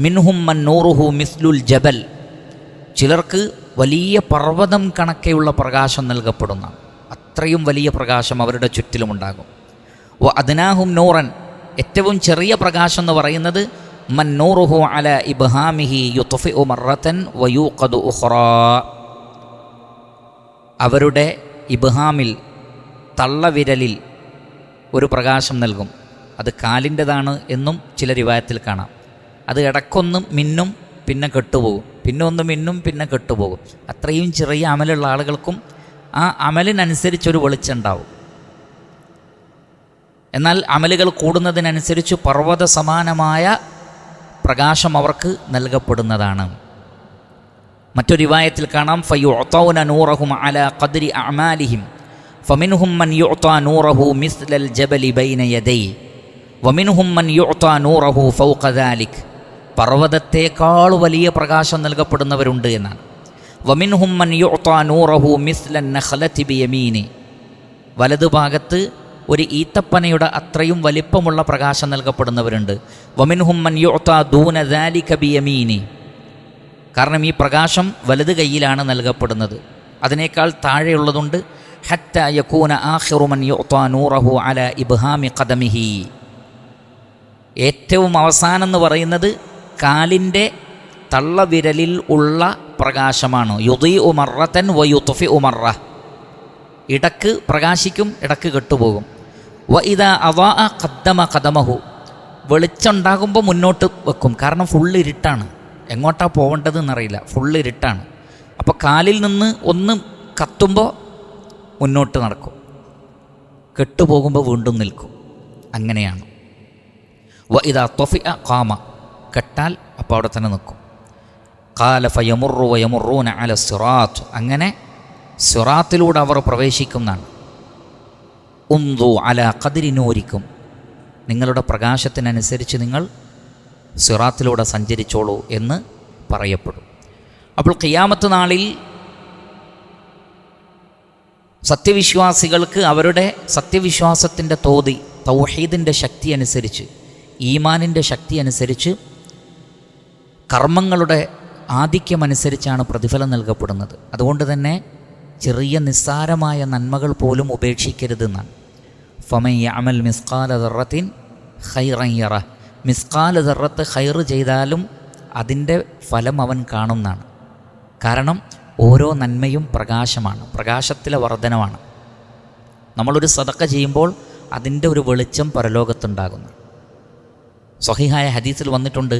മിൻഹും മൻ നൂറുഹു മിസ്ലുൽ ജബൽ, ചിലർക്ക് വലിയ പർവ്വതം കണക്കെയുള്ള പ്രകാശം നൽകപ്പെടുന്ന അത്രയും വലിയ പ്രകാശം അവരുടെ ചുറ്റിലുമുണ്ടാകും. വ അദ്നാഹും നൂറൻ, ഏറ്റവും ചെറിയ പ്രകാശം എന്ന് പറയുന്നത് മൻ നൂറുഹു അല ഇബ്ഹാമിഹി യുത്ഫിഉ മറത്തൻ വയൂഖദു ഉഖ്റാ, അവരുടെ ഇബ്ഹാമിൽ തള്ളവിരലിൽ ഒരു പ്രകാശം നൽകും. അത് കാലിൻ്റെതാണ് എന്നും ചില റിവായത്തിൽ കാണാം. അത് ഇടയ്ക്കൊന്ന് മിന്നും പിന്നെ കെട്ടുപോകും, പിന്നെ ഒന്ന് മിന്നും പിന്നെ കെട്ടുപോകും. അത്രയും ചെറിയ അമലുള്ള ആളുകൾക്കും ആ അമലിനനുസരിച്ചൊരു വെളിച്ചം ഉണ്ടാവും. എന്നാൽ അമലുകൾ കൂടുന്നതിനനുസരിച്ച് പർവ്വത സമാനമായ പ്രകാശം അവർക്ക് നൽകപ്പെടുന്നതാണ്. മറ്റൊരു റിവായത്തിൽ കാണാം ഫയുഅ്തൗന നൂറഹും അലാ ഖദ്രി അഅമാലിഹിം ഫമിൻഹും മൻ യുഅ്താ നൂറഹു മിസ്ലൽ ജബലി ബൈന യദൈ വമിൻഹും മൻ യുഅ്താ നൂറഹു ഫൗഖ ദാലിക്, പർവ്വതത്തേക്കാൾ വലിയ പ്രകാശം നൽകപ്പെടുന്നവരുണ്ട് എന്നാണ്. വമിൻഹും മൻ യുഅ്താ നൂറഹു മിസ്ലൻ നഖലതി ബിയമീനി, വലതുഭാഗത്ത് ഒരു ഈത്തപ്പനയുടെ അത്രയും വലിപ്പമുള്ള പ്രകാശം നൽകപ്പെടുന്നവരുണ്ട്. വമിൻഹും മൻ യുഅ്താ ദൂന ദാലിക ബിയമീനി, കാരണം ഈ പ്രകാശം വലത് കൈയിലാണ് നൽകപ്പെടുന്നത്. അതിനേക്കാൾ താഴെയുള്ളതുണ്ട്. ഹത്ത യകൂന ആഖിറു മൻ യുഅ്താ നൂറഹു അലാ ഇബ്ഹാമി ഖദമിഹി, ഏറ്റവും അവസാനം എന്ന് പറയുന്നത് കാലിൻ്റെ തള്ളവിരലിൽ ഉള്ള പ്രകാശമാണ്. യുദീഉ മറത്തൻ വയുത്ഫിഉ മറ, ഇടക്ക് പ്രകാശിക്കും ഇടക്ക് കെട്ടുപോകും. വ ഇദാ അദാഅ ഖദ്ദമ ഖദമഹു, വെളിച്ചമുണ്ടാകുമ്പോൾ മുന്നോട്ട് വെക്കും. കാരണം ഫുള്ള് ഇരുട്ടാണ്, എങ്ങോട്ടാണ് പോകേണ്ടതെന്നറിയില്ല, ഫുള്ള് ഇരുട്ടാണ്. അപ്പോൾ കാലിൽ നിന്ന് ഒന്ന് കത്തുമ്പോൾ മുന്നോട്ട് നടക്കും, കെട്ടുപോകുമ്പോൾ വീണ്ടും നിൽക്കും. അങ്ങനെയാണ്. വ ഇദാ ത്വഫിഅ ഖാമ, കെട്ടാൽ അപ്പോൾ അവിടെ തന്നെ നിൽക്കും. ഖാല ഫയമുറു വയമുറൂന അല സിറാത്ത്, അങ്ങനെ സിറാത്തിലൂടെ അവർ പ്രവേശിക്കുന്നതാണ്. ഉന്ദു അല ഖദ്രി നൂരിക്കും, നിങ്ങളുടെ പ്രകാശത്തിനനുസരിച്ച് നിങ്ങൾ സിറാത്തിലൂടെ സഞ്ചരിച്ചോളൂ എന്ന് പറയപ്പെടും. അപ്പോൾ ഖിയാമത്ത് നാളിൽ സത്യവിശ്വാസികൾക്ക് അവരുടെ സത്യവിശ്വാസത്തിൻ്റെ തോതി തൗഹീദിൻ്റെ ശക്തി അനുസരിച്ച് ഈമാനിൻ്റെ ശക്തി അനുസരിച്ച്, കർമ്മങ്ങളുടെ ആധിക്യമനുസരിച്ചാണ് പ്രതിഫലം നൽകപ്പെടുന്നത്. അതുകൊണ്ട് തന്നെ ചെറിയ നിസ്സാരമായ നന്മകൾ പോലും ഉപേക്ഷിക്കരുതെന്നാണ്. ഫമൻ യഅമൽ മിസ്കാല ദർറത്തിൻ ഖൈറൻ യറ, മിസ്കാല ദർറത്ത് ഖൈർ ചെയ്താലും അതിൻ്റെ ഫലം അവൻ കാണുന്നതാണ്. കാരണം ഓരോ നന്മയും പ്രകാശമാണ്, പ്രകാശത്തിലെ വർധനമാണ്. നമ്മളൊരു സദഖ ചെയ്യുമ്പോൾ അതിൻ്റെ ഒരു വെളിച്ചം പരലോകത്തുണ്ടാകുന്നു. സ്വഹീഹായ ഹദീസിൽ വന്നിട്ടുണ്ട്,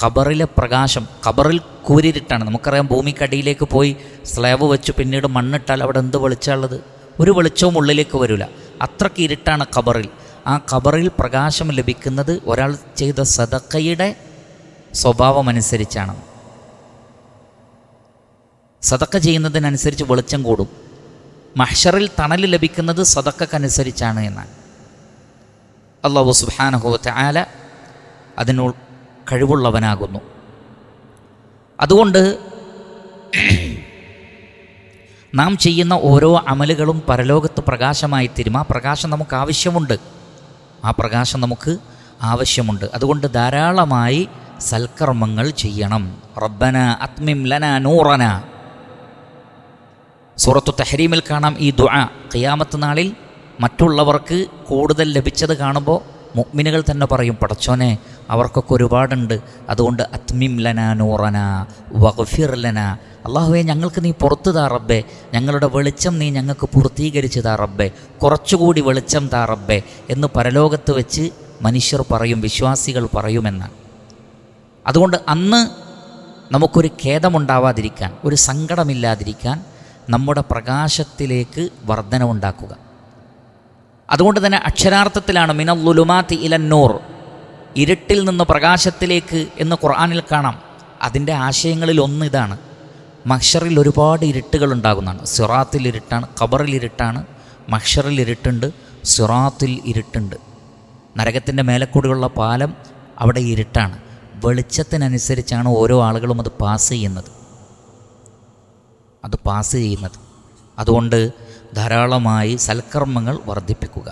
ഖബറിലെ പ്രകാശം, ഖബറിൽ കൂരിരുട്ടാണ്. നമുക്കറിയാം, ഭൂമിക്കടിയിലേക്ക് പോയി സ്ലാബ് വെച്ച് പിന്നീട് മണ്ണിട്ടാൽ അവിടെ എന്ത് വെളിച്ചമുള്ളത്? ഒരു വെളിച്ചവും ഉള്ളിലേക്ക് വരില്ല. അത്രയ്ക്ക് ഇരുട്ടാണ് ഖബറിൽ. ആ ഖബറിൽ പ്രകാശം ലഭിക്കുന്നത് ഒരാൾ ചെയ്ത സദഖയുടെ സ്വഭാവമനുസരിച്ചാണ്. സദഖ ചെയ്യുന്നതിനനുസരിച്ച് വെളിച്ചം കൂടും. മഹ്ശറിൽ തണൽ ലഭിക്കുന്നത് സദഖക്കനുസരിച്ചാണ് എന്നാണ്. അല്ലാഹു സുബ്ഹാനഹു വ തആല അതിന് കഴിവുള്ളവനാകുന്നു. അതുകൊണ്ട് നാം ചെയ്യുന്ന ഓരോ അമലുകളും പരലോകത്ത് പ്രകാശമായി തീരും. ആ പ്രകാശം നമുക്ക് ആവശ്യമുണ്ട്. അതുകൊണ്ട് ധാരാളമായി സൽക്കർമ്മങ്ങൾ ചെയ്യണം. റബ്ബന അത്മിം ലനാ നൂറന. സൂറത്തു തഹ്രീമിൽ കാണാം ഈ ദുആ. ഖിയാമത്ത് നാളിൽ മറ്റുള്ളവർക്ക് കൂടുതൽ ലഭിച്ചത് കാണുമ്പോൾ മുഅ്മിനുകൾ തന്നെ പറയും, പടച്ചോനെ അവർക്കൊക്കെ ഒരുപാടുണ്ട്, അതുകൊണ്ട് അത്മിം ലനാ നൂറന വഗ്ഫിർ ലനാ, അല്ലാഹുവേ ഞങ്ങൾക്ക് നീ പുറത്തു താ റബ്ബേ, ഞങ്ങളുടെ വെളിച്ചം നീ ഞങ്ങൾക്ക് പൂർത്തീകരിച്ച് താ റബ്ബേ, കുറച്ചുകൂടി വെളിച്ചം താ റബ്ബേ എന്ന് പരലോകത്ത് വെച്ച് മനുഷ്യർ പറയും, വിശ്വാസികൾ പറയുമെന്നാണ്. അതുകൊണ്ട് അന്ന് നമുക്കൊരു ഖേദമുണ്ടാവാതിരിക്കാൻ, ഒരു സങ്കടമില്ലാതിരിക്കാൻ നമ്മുടെ പ്രകാശത്തിലേക്ക് വർധനവുണ്ടാക്കുക. അതുകൊണ്ട് തന്നെ അക്ഷരാർത്ഥത്തിലാണ് മിനൽ-ളുലുമാതി ഇലൻ-നൂർ, ഇരുട്ടിൽ നിന്ന് പ്രകാശത്തിലേക്ക് എന്ന് ഖുർആനിൽ കാണാം. അതിൻ്റെ ആശയങ്ങളിൽ ഒന്ന് ഇതാണ്. മഹ്ശറിൽ ഒരുപാട് ഇരുട്ടുകൾ ഉണ്ടാകുന്നതാണ്. സിറാത്തിൽ ഇരുട്ടാണ്, ഖബറിൽ ഇരുട്ടാണ്, മഹ്ശറിൽ ഇരുട്ടുണ്ട്, സിറാത്തിൽ ഇരുട്ടുണ്ട്. നരകത്തിൻ്റെ മേലെക്കൂടിയുള്ള പാലം അവിടെ ഇരുട്ടാണ്. വെളിച്ചത്തിനനുസരിച്ചാണ് ഓരോ ആളുകളും അത് പാസ് ചെയ്യുന്നത്. അതുകൊണ്ട് ധാരാളമായി സൽക്കർമ്മങ്ങൾ വർദ്ധിപ്പിക്കുക.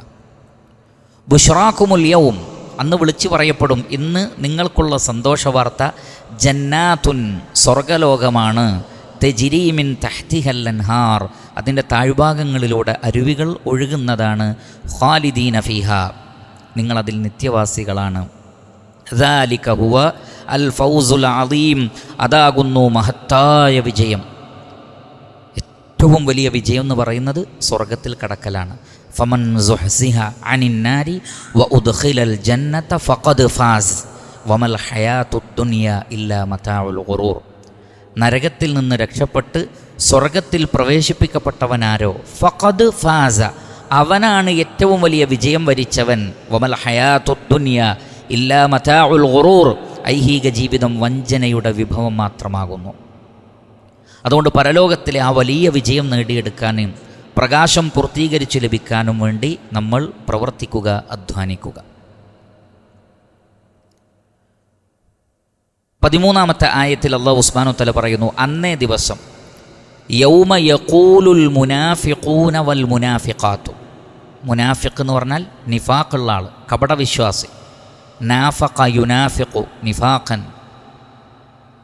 ബുശ്റാക്കുമുൽ യൗം, അന്ന് വിളിച്ചു പറയപ്പെടും, ഇന്ന് നിങ്ങൾക്കുള്ള സന്തോഷവാർത്ത ജന്നാത്തുൻ, സ്വർഗലോകമാണ്, തജ്രി മിൻ തഹ്തിഹൽ അൻഹാർ, അതിൻ്റെ താഴ്ഭാഗങ്ങളിലൂടെ അരുവികൾ ഒഴുകുന്നതാണ്, ഖാലിദീന ഫീഹാ, നിങ്ങളതിൽ നിത്യവാസികളാണ്. ദാലിക ഹുവ അൽ ഫൗസുൽ അദീം, അതാകുന്നു മഹത്തായ വിജയം. ഏറ്റവും വലിയ വിജയം എന്ന് പറയുന്നത് സ്വർഗത്തിൽ കടക്കലാണ്. ഫമൻ സുഹ്സിഹ അനിന്നാരി വ ഉദ്ഖിലൽ ജന്നത ഫഖദ് ഫാസ് വമൽ ഹയാത്തുദ് ദുനിയ ഇല്ലാ മതാഉൽ ഖുറൂർ. നരകത്തിൽ നിന്ന് രക്ഷപ്പെട്ട് സ്വർഗത്തിൽ പ്രവേശിപ്പിക്കപ്പെട്ടവനാരോ, ഫഖദ് ഫാസ, അവനാണ് ഏറ്റവും വലിയ വിജയം വരിച്ചവൻ. വമൽ ഹയാത്തുദ് ദുനിയ ഇല്ലാ മതാഉൽ ഖുറൂർ, ഐഹിക ജീവിതം വഞ്ചനയുടെ വിഭവം മാത്രമാകുന്നു. അതുകൊണ്ട് പരലോകത്തിലെ ആ വലിയ വിജയം നേടിയെടുക്കാനും പ്രകാശം പൂർത്തീകരിച്ച് ലഭിക്കാനും വേണ്ടി നമ്മൾ പ്രവർത്തിക്കുക, അധ്വാനിക്കുക. 13-ാമത്തെ ആയത്തിൽ അല്ലാഹു സുബ്ഹാനഹു വ തആല പറയുന്നു, അന്നേ ദിവസം യൗമ യഖൂലുൽ മുനാഫിഖൂന വൽ മുനാഫിഖാത്തു. മുനാഫിഖ് എന്ന് പറഞ്ഞാൽ നിഫാഖുള്ള ആൾ, കപടവിശ്വാസി. നാഫഖ യുനാഫിഖു നിഫാഖൻ.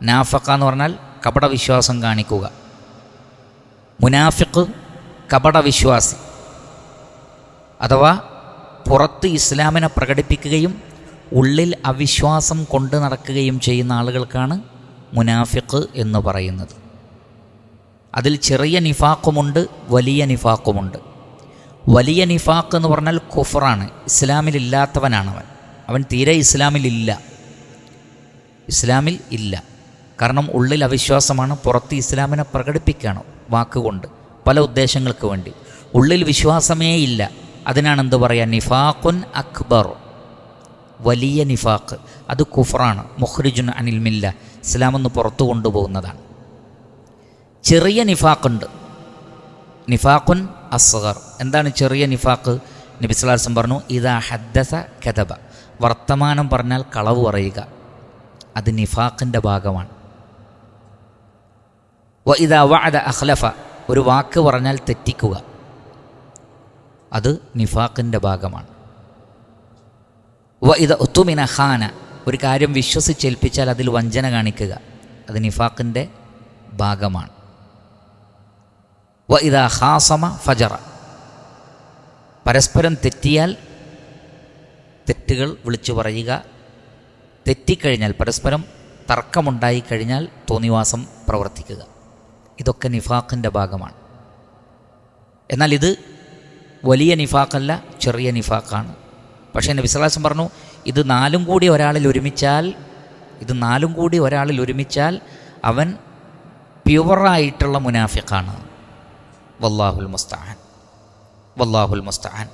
നാഫഖ എന്ന് പറഞ്ഞാൽ കപടവിശ്വാസം കാണിക്കുക. മുനാഫിഖ് കപടവിശ്വാസി, അഥവാ പുറത്ത് ഇസ്ലാമിനെ പ്രകടിപ്പിക്കുകയും ഉള്ളിൽ അവിശ്വാസം കൊണ്ട് നടക്കുകയും ചെയ്യുന്ന ആളുകൾക്കാണ് മുനാഫിഖ് എന്ന് പറയുന്നത്. അതിൽ ചെറിയ നിഫാഖുമുണ്ട്, വലിയ നിഫാഖുമുണ്ട്. വലിയ നിഫാഖ് എന്ന് പറഞ്ഞാൽ കുഫറാണ്, ഇസ്ലാമിലില്ലാത്തവനാണ് അവൻ തീരെ ഇസ്ലാമിൽ ഇല്ല. കാരണം ഉള്ളിൽ അവിശ്വാസമാണ്, പുറത്ത് ഇസ്ലാമിനെ പ്രകടിപ്പിക്കുകയാണ് വാക്കുകൊണ്ട്, പല ഉദ്ദേശങ്ങൾക്ക് വേണ്ടി. ഉള്ളിൽ വിശ്വാസമേ ഇല്ല. അതിനാണ് എന്ത് പറയുക, നിഫാഖുൻ അക്ബർ, വലിയ നിഫാഖ്. അത് കുഫറാണ്, മുഖ്രിജുൻ അനിൽ മില്ല, ഇസ്ലാമെന്ന് പുറത്തു കൊണ്ടുപോകുന്നതാണ്. ചെറിയ നിഫാഖുണ്ട്, നിഫാഖുൻ അസ്ഗർ. എന്താണ് ചെറിയ നിഫാഖ്? നബി സ്വല്ലല്ലാഹു അലൈഹി വസല്ലം പറഞ്ഞു, ഇദാ ഹദ്ദസ കദബ, വർത്തമാനം പറഞ്ഞാൽ കളവ് പറയുക, അത് നിഫാഖിൻ്റെ ഭാഗമാണ്. വ ഇദാ വഅദ അഖ്ലഫ, ഒരു വാക്ക് പറഞ്ഞാൽ തെറ്റിക്കുക, അത് നിഫാഖിൻ്റെ ഭാഗമാണ്. ഇത് ഉത്തുമിന ഖാന, ഒരു കാര്യം വിശ്വസിച്ചേൽപ്പിച്ചാൽ അതിൽ വഞ്ചന കാണിക്കുക, അത് നിഫാഖിൻ്റെ ഭാഗമാണ്. ഇദാ ഖാസമ ഫജറ, പരസ്പരം തെറ്റിയാൽ തെറ്റുകൾ വിളിച്ചു പറയുക, തെറ്റിക്കഴിഞ്ഞാൽ പരസ്പരം തർക്കമുണ്ടായിക്കഴിഞ്ഞാൽ തോന്നിവാസം പ്രവർത്തിക്കുക, ഇതൊക്കെ നിഫാഖിൻ്റെ ഭാഗമാണ്. എന്നാൽ ഇത് വലിയ നിഫാഖല്ല, ചെറിയ നിഫാഖാണ്. പക്ഷേ നബി സല്ലല്ലാഹു അലൈഹി വസല്ലം പറഞ്ഞു, ഇത് നാലും കൂടി ഒരാളിൽ ഒരുമിച്ചാൽ അവൻ പ്യുവറായിട്ടുള്ള മുനാഫിഖാണ്. വല്ലാഹുൽ മുസ്തആൻ.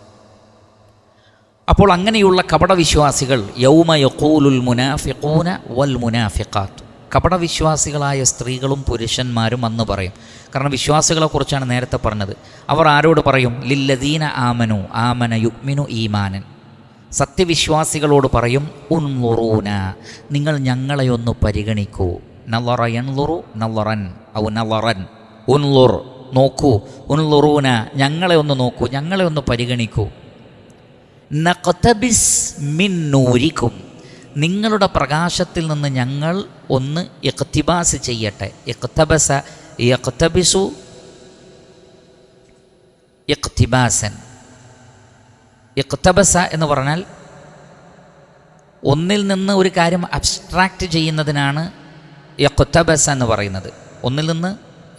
അപ്പോൾ അങ്ങനെയുള്ള കപടവിശ്വാസികൾ യൗമ യഖൂലുൽ മുനാഫിഖൂന വൽ മുനാഫിഖാത്ത്, കപടവിശ്വാസികളായ സ്ത്രീകളും പുരുഷന്മാരും അന്ന് പറയും. കാരണം വിശ്വാസികളെക്കുറിച്ചാണ് നേരത്തെ പറഞ്ഞത്. അവർ ആരോട് പറയും? ലില്ലദീന ആമനു ആമന യുഅ്മിനു ഈമാനൻ, സത്യവിശ്വാസികളോട് പറയും ഉൻളുറൂന, നിങ്ങൾ ഞങ്ങളെയൊന്ന് പരിഗണിക്കൂ. നളറ യൻളുറു നളറൻ ഔ നളറൻ, ഉൻളുർ നോക്കൂ, ഉൻളുറൂന ഞങ്ങളെ ഒന്ന് നോക്കൂ, ഞങ്ങളെ ഒന്ന് പരിഗണിക്കൂ. നഖ്തബിസ് മിൻ നൂരിക്കും, നിങ്ങളുടെ പ്രകാശത്തിൽ നിന്ന് ഞങ്ങൾ ഒന്ന് ഇഖ്തിബാസ് ചെയ്യട്ടെ. ഇഖ്തബസ യഖ്തബിസു ഇഖ്തിബാസൻ. ഇഖ്തബസ എന്ന് പറഞ്ഞാൽ ഒന്നിൽ നിന്ന് ഒരു കാര്യം അബ്സ്ട്രാക്റ്റ് ചെയ്യുന്നതിനാണ് ഇഖ്തബസ എന്ന് പറയുന്നത്. ഒന്നിൽ നിന്ന്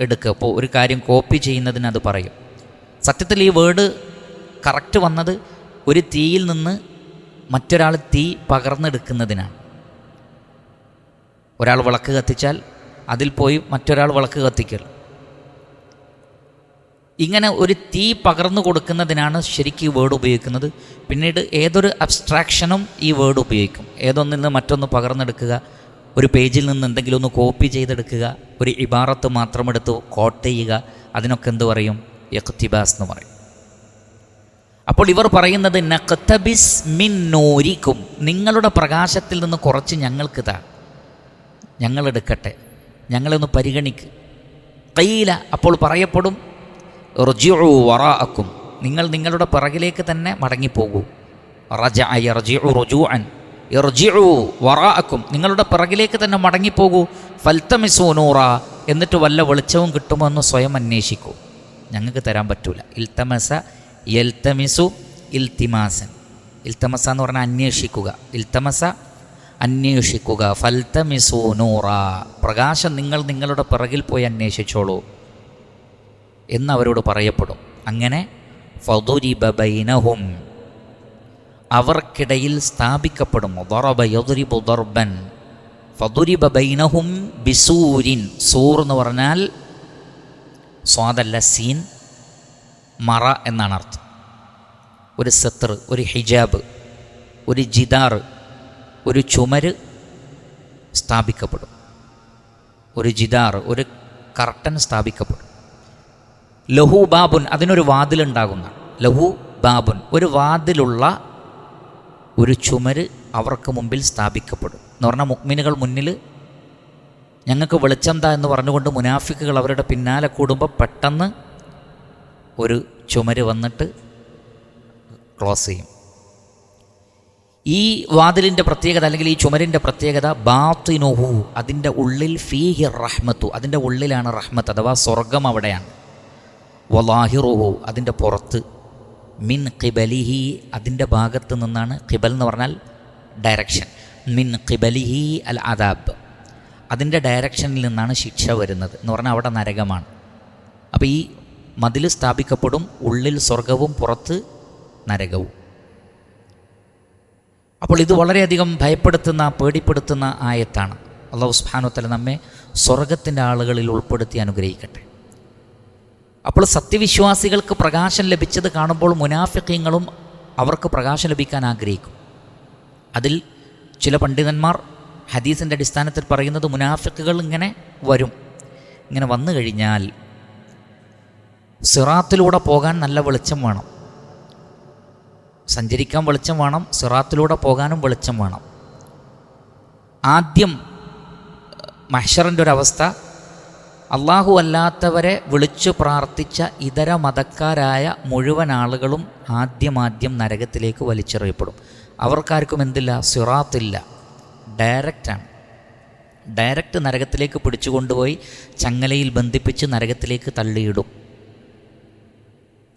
എടുക്കുക. ഇപ്പോൾ ഒരു കാര്യം കോപ്പി ചെയ്യുന്നതിന് അത് പറയും. സത്യത്തിൽ ഈ വേർഡ് കറക്റ്റ് വന്നത് ഒരു തീയിൽ നിന്ന് മറ്റൊരാൾ തീ പകർന്നെടുക്കുന്നതിനാണ്. ഒരാൾ വിളക്ക് കത്തിച്ചാൽ അതിൽ പോയി മറ്റൊരാൾ വിളക്ക് കത്തിക്കൽ, ഇങ്ങനെ ഒരു തീ പകർന്നു കൊടുക്കുന്നതിനാണ് ശരിക്കും ഈ വേർഡ് ഉപയോഗിക്കുന്നത്. പിന്നീട് ഏതൊരു അബ്സ്ട്രാക്ഷനും ഈ വേർഡ് ഉപയോഗിക്കും. ഏതൊന്നിൽ നിന്ന് മറ്റൊന്ന് പകർന്നെടുക്കുക, ഒരു പേജിൽ നിന്ന് എന്തെങ്കിലും ഒന്ന് കോപ്പി ചെയ്തെടുക്കുക, ഒരു ഇബാറത്ത് മാത്രമെടുത്ത് കോട്ട് ചെയ്യുക, അതിനൊക്കെ എന്ത് പറയും? ഇഖ്തിബാസ് എന്ന് പറയും. അപ്പോൾ ഇവർ പറയുന്നത് നഖ്തബിസ് മിൻ നൂരിക്കും, നിങ്ങളുടെ പ്രകാശത്തിൽ നിന്ന് കുറച്ച് ഞങ്ങൾക്ക് താ, ഞങ്ങളെടുക്കട്ടെ, ഞങ്ങളൊന്ന് പരിഗണിക്ക്. ഖീല, അപ്പോൾ പറയപ്പെടും ഇർജിഉ വറാഅക്കും, നിങ്ങൾ നിങ്ങളുടെ പിറകിലേക്ക് തന്നെ മടങ്ങിപ്പോകൂ. റജഅ യർജിഉ റുജൂഅൻ, ഇർജിഉ വറാഅക്കും, നിങ്ങളുടെ പിറകിലേക്ക് തന്നെ മടങ്ങിപ്പോകൂ. ഫൽതമിസു നൂറ, എന്നിട്ട് വല്ല വെളിച്ചവും കിട്ടുമോ എന്ന് സ്വയം അന്വേഷിക്കൂ. ഞങ്ങൾക്ക് തരാൻ പറ്റൂല. ഇൽതമസ യൽതമിസു ഇൽത്തിമാസൻ, ഇൽതമസ എന്ന് പറഞ്ഞാൽ അന്വേഷിക്കുക, ഇൽതമസ അന്വേഷിക്കുക. ഫൽതമിസു നൂറ, പ്രകാശം നിങ്ങൾ നിങ്ങളുടെ പിറകിൽ പോയി അന്വേഷിച്ചോളൂ എന്നവരോട് പറയപ്പെടും. അങ്ങനെ ഫദുരിബ ബൈനഹും, അവർക്കിടയിൽ സ്ഥാപിക്കപ്പെടും. ദറബ യദ്രിബു ദർബൻ, ഫദുരിബ ബൈനഹും ബിസൂരിൻ, സൂർ എന്ന് പറഞ്ഞാൽ സ്വാദല്ല സീൻ, മറ എന്നാണ് അർത്ഥം. ഒരു സത്ർ, ഒരു ഹിജാബ്, ഒരു ജിദാർ, ഒരു ചുമര് സ്ഥാപിക്കപ്പെടും. ഒരു ജിദാർ, ഒരു കർട്ടൻ സ്ഥാപിക്കപ്പെടും. ലഹു ബാബുൻ, അതിനൊരു വാതിലുണ്ടാകുന്ന, ലഹു ബാബുൻ, ഒരു വാതിലുള്ള ഒരു ചുമര് അവർക്ക് മുമ്പിൽ സ്ഥാപിക്കപ്പെടും. എന്ന് പറഞ്ഞാൽ മുഅ്മിനുകൾ മുന്നിൽ ഞങ്ങൾക്ക് വെളിച്ചം താ എന്ന് പറഞ്ഞുകൊണ്ട് മുനാഫിക്കുകൾ അവരുടെ പിന്നാലെ കൂടുമ്പോൾ പെട്ടെന്ന് ഒരു ചുമര് വന്നിട്ട് ക്ലോസ് ചെയ്യും. ഈ വാതിലിൻ്റെ പ്രത്യേകത, അല്ലെങ്കിൽ ഈ ചുമരിൻ്റെ പ്രത്യേകത, ബാത്തിനുഹു, അതിൻ്റെ ഉള്ളിൽ ഫീഹി റഹ്മത്തു, അതിൻ്റെ ഉള്ളിലാണ് റഹ്മത്ത് അഥവാ സ്വർഗം അവിടെയാണ്. വലാഹിറുഹു, അതിൻ്റെ പുറത്ത്, മിൻ ഖിബലിഹി, അതിൻ്റെ ഭാഗത്ത് നിന്നാണ്, ഖിബൽ എന്ന് പറഞ്ഞാൽ ഡയറക്ഷൻ, മിൻ ഖിബലിഹി അൽ അദാബ്, അതിൻ്റെ ഡയറക്ഷനിൽ നിന്നാണ് ശിക്ഷ വരുന്നത് എന്ന് പറഞ്ഞാൽ അവിടെ നരകമാണ്. അപ്പോൾ ഈ മതിൽ സ്ഥാപിക്കപ്പെടും, ഉള്ളിൽ സ്വർഗവും പുറത്ത് നരകവും. അപ്പോൾ ഇത് വളരെയധികം ഭയപ്പെടുത്തുന്ന, പേടിപ്പെടുത്തുന്ന ആയത്താണ്. അല്ലാഹു സുബ്ഹാനഹു വ തആല നമ്മെ സ്വർഗത്തിൻ്റെ ആളുകളിൽ ഉൾപ്പെടുത്തി അനുഗ്രഹിക്കട്ടെ. അപ്പോൾ സത്യവിശ്വാസികൾക്ക് പ്രകാശം ലഭിച്ചത് കാണുമ്പോൾ മുനാഫിഖീങ്ങളും അവർക്ക് പ്രകാശം ലഭിക്കാൻ ആഗ്രഹിക്കും. അതിൽ ചില പണ്ഡിതന്മാർ ഹദീസിൻ്റെ അടിസ്ഥാനത്തിൽ പറയുന്നത്, മുനാഫിഖുകൾ ഇങ്ങനെ വരും, ഇങ്ങനെ വന്നു കഴിഞ്ഞാൽ സിറാത്തിലൂടെ പോകാൻ നല്ല വെളിച്ചം വേണം, സഞ്ചരിക്കാൻ വെളിച്ചം വേണം, സിറാത്തിലൂടെ പോകാനും വെളിച്ചം വേണം. ആദ്യം മഹ്ശറിൻ്റെ ഒരവസ്ഥ, അള്ളാഹു അല്ലാത്തവരെ വിളിച്ചു പ്രാർത്ഥിച്ച ഇതര മതക്കാരായ മുഴുവൻ ആളുകളും ആദ്യം നരകത്തിലേക്ക് വലിച്ചെറിയപ്പെടും. അവർക്കാർക്കും എന്തില്ല? സിറാത്തില്ല. ഡയറക്റ്റാണ്. ഡയറക്റ്റ് നരകത്തിലേക്ക് പിടിച്ചു കൊണ്ടുപോയി ചങ്ങലയിൽ ബന്ധിപ്പിച്ച് നരകത്തിലേക്ക് തള്ളിയിടും.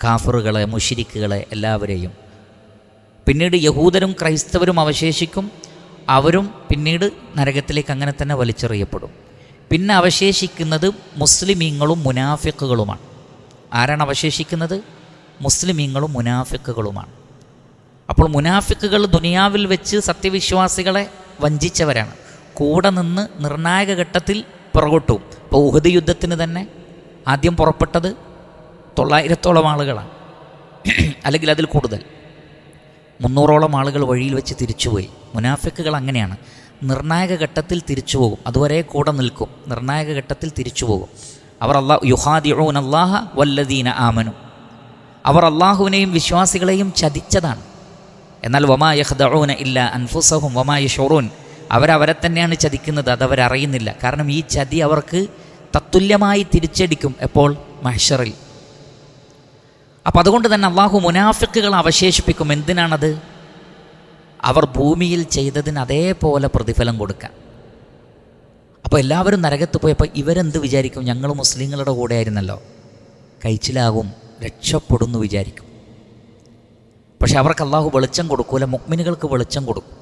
കാഫറുകളെ, മുശ്രിക്കുകളെ എല്ലാവരെയും. പിന്നീട് യഹൂദരും ക്രൈസ്തവരും അവശേഷിക്കും. അവരും പിന്നീട് നരകത്തിലേക്ക് അങ്ങനെ തന്നെ വലിച്ചെറിയപ്പെടും. പിന്നെ അവശേഷിക്കുന്നത് മുസ്ലിമീങ്ങളും മുനാഫിക്കുകളുമാണ്. ആരാണ് അവശേഷിക്കുന്നത്? മുസ്ലിമീങ്ങളും മുനാഫിക്കുകളുമാണ്. അപ്പോൾ മുനാഫിക്കുകൾ ദുനിയാവിൽ വെച്ച് സത്യവിശ്വാസികളെ വഞ്ചിച്ചവരാണ്. കൂടെ നിന്ന് നിർണായക ഘട്ടത്തിൽ പുറകോട്ടു. ഇപ്പോൾ ഉഹദ് യുദ്ധത്തിന് തന്നെ ആദ്യം പുറപ്പെട്ടത് 900ഓളം ആളുകളാണ്, അല്ലെങ്കിൽ അതിൽ കൂടുതൽ, 300ഓളം ആളുകൾ വഴിയിൽ വെച്ച് തിരിച്ചുപോയി. മുനാഫിക്കുകൾ അങ്ങനെയാണ്, നിർണായക ഘട്ടത്തിൽ തിരിച്ചു പോകും. അതുവരെ കൂടെ നിൽക്കും, നിർണായക ഘട്ടത്തിൽ തിരിച്ചു പോകും. അവർ യുഹാദിഊന അല്ലാഹ വല്ലദീന ആമനു, അവർ അള്ളാഹുവിനെയും വിശ്വാസികളെയും ചതിച്ചതാണ്. എന്നാൽ വമാ യഖ്ദഊന ഇല്ലാ അൻഫുസഹും വമാ യശൂറൂൻ, അവരവരെ തന്നെയാണ് ചതിക്കുന്നത്, അതവരറിയുന്നില്ല. കാരണം ഈ ചതി അവർക്ക് തത്തുല്യമായി തിരിച്ചടിക്കും. എപ്പോൾ? മഹ്ശറിൽ. അപ്പം അതുകൊണ്ട് തന്നെ അള്ളാഹു മുനാഫിക്കുകൾ അവശേഷിപ്പിക്കും. എന്തിനാണത്? അവർ ഭൂമിയിൽ ചെയ്തതിന് അതേപോലെ പ്രതിഫലം കൊടുക്കാൻ. അപ്പോൾ എല്ലാവരും നരകത്ത് പോയപ്പോൾ ഇവരെന്ത് വിചാരിക്കും? ഞങ്ങൾ മുസ്ലിങ്ങളുടെ കൂടെ ആയിരുന്നല്ലോ, കഴിച്ചിലാകും, രക്ഷപ്പെടുന്നു വിചാരിക്കും. പക്ഷെ അവർക്ക് അള്ളാഹു വെളിച്ചം കൊടുക്കൂല, മുഅ്മിനുകൾക്ക് വെളിച്ചം കൊടുക്കും.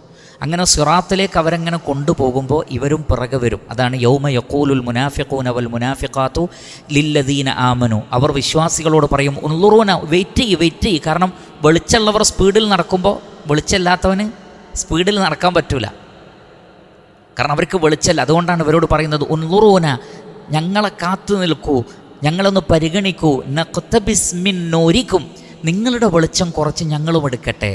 അങ്ങനെ സിറാത്തിലേക്ക് അവരങ്ങനെ കൊണ്ടുപോകുമ്പോൾ ഇവരും പിറകെ വരും. അതാണ് യൗമ യഖൂലുൽ മുനാഫിഖൂന വൽ മുനാഫിഖാത്തു ലില്ലദീന ആമനു. അവർ വിശ്വാസികളോട് പറയും, ഉൻളുറൂന, വെയിറ്റ് ചെയ്യ്. കാരണം വെളിച്ചമുള്ളവർ സ്പീഡിൽ നടക്കുമ്പോൾ വെളിച്ചമില്ലാത്തവന് സ്പീഡിൽ നടക്കാൻ പറ്റൂല. കാരണം അവർക്ക് വെളിച്ചമല്ല. അതുകൊണ്ടാണ് ഇവരോട് പറയുന്നത്, ഉൻളുറൂന, ഞങ്ങളെ കാത്തു നിൽക്കൂ, ഞങ്ങളൊന്ന് പരിഗണിക്കൂ, നഖ്തബിസ് മിൻ നൂരിക്കും, നിങ്ങളുടെ വെളിച്ചം കുറച്ച് ഞങ്ങളും എടുക്കട്ടെ.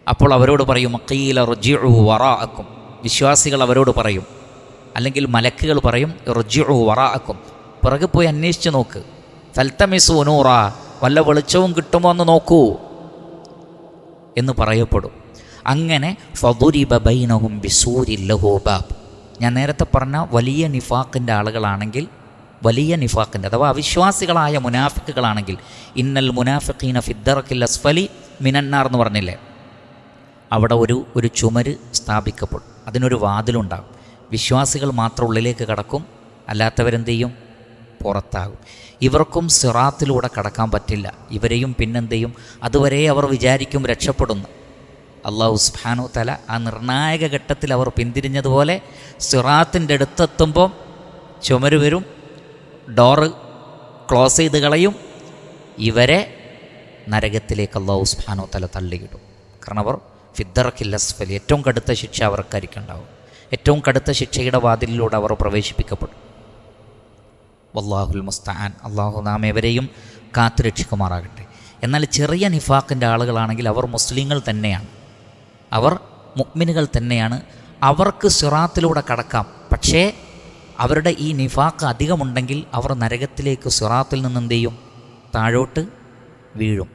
അപ്പോൾ അവരോട് പറയും, ഖീല റുജിഉ വറാഅക്കും, വിശ്വാസികൾ അവരോട് പറയും, അല്ലെങ്കിൽ മലക്കുകൾ പറയും, റുജിഉ വറാഅക്കും, പിറകെ പോയി അന്വേഷിച്ച് നോക്ക്, ഫൽതമിസു നൂറ, വല്ല വെളിച്ചവും കിട്ടുമോ എന്ന് നോക്കൂ എന്ന് പറയപ്പെടും. അങ്ങനെ ഫദുരിബ ബൈനഹും ബിസൂരിൻ ലഹു ബാബ്. ഞാൻ നേരത്തെ പറഞ്ഞ വലിയ നിഫാഖിൻ്റെ ആളുകളാണെങ്കിൽ, വലിയ നിഫാഖിൻ്റെ അഥവാ അവിശ്വാസികളായ മുനാഫിക്കുകളാണെങ്കിൽ, ഇന്നൽ മുനാഫിഖീന ഫിദ്ദർക്കിൽ അസ്ഫലി മിനന്നാർ എന്ന് പറഞ്ഞില്ലേ, അവിടെ ഒരു ചുമര് സ്ഥാപിക്കപ്പെടും, അതിനൊരു വാതിലുണ്ടാകും. വിശ്വാസികൾ മാത്രം ഉള്ളിലേക്ക് കടക്കും, അല്ലാത്തവരെന്ത് ചെയ്യും? പുറത്താകും. ഇവർക്കും സിറാത്തിലൂടെ കടക്കാൻ പറ്റില്ല. ഇവരെയും പിന്നെന്ത് ചെയ്യും? അതുവരെ അവർ വിചാരിക്കും രക്ഷപ്പെടുന്നു. അല്ലാഹു സുബ്ഹാനഹു തആല ആ നിർണായക ഘട്ടത്തിൽ അവർ പിന്തിരിഞ്ഞതുപോലെ സിറാത്തിൻ്റെ അടുത്തെത്തുമ്പോൾ ചുമര് വരും, ഡോറ് ക്ലോസ് ചെയ്ത് കളയും, ഇവരെ നരകത്തിലേക്ക് അല്ലാഹു സുബ്ഹാനഹു തആല തള്ളിയിടും. കാരണം അവർ ഫിദ്ദർക്കിൽ അസ്ഫലി, ഏറ്റവും കടുത്ത ശിക്ഷ അവർക്കായിരിക്കുണ്ടാവും. ഏറ്റവും കടുത്ത ശിക്ഷയുടെ വാതിലിലൂടെ അവർ പ്രവേശിപ്പിക്കപ്പെടും. വല്ലാഹുൽ മുസ്തആൻ. അള്ളാഹു നാം എവരെയും കാത്തുരക്ഷിക്കുമാറാകട്ടെ. എന്നാൽ ചെറിയ നിഫാഖിൻ്റെ ആളുകളാണെങ്കിൽ അവർ മുസ്ലിങ്ങൾ തന്നെയാണ്, അവർ മുഅ്മിനുകൾ തന്നെയാണ്, അവർക്ക് സിറാത്തിലൂടെ കടക്കാം. പക്ഷേ അവരുടെ ഈ നിഫാഖ് അധികമുണ്ടെങ്കിൽ അവർ നരകത്തിലേക്ക് സിറാത്തിൽ നിന്ന് എന്ത് ചെയ്യും? താഴോട്ട് വീഴും.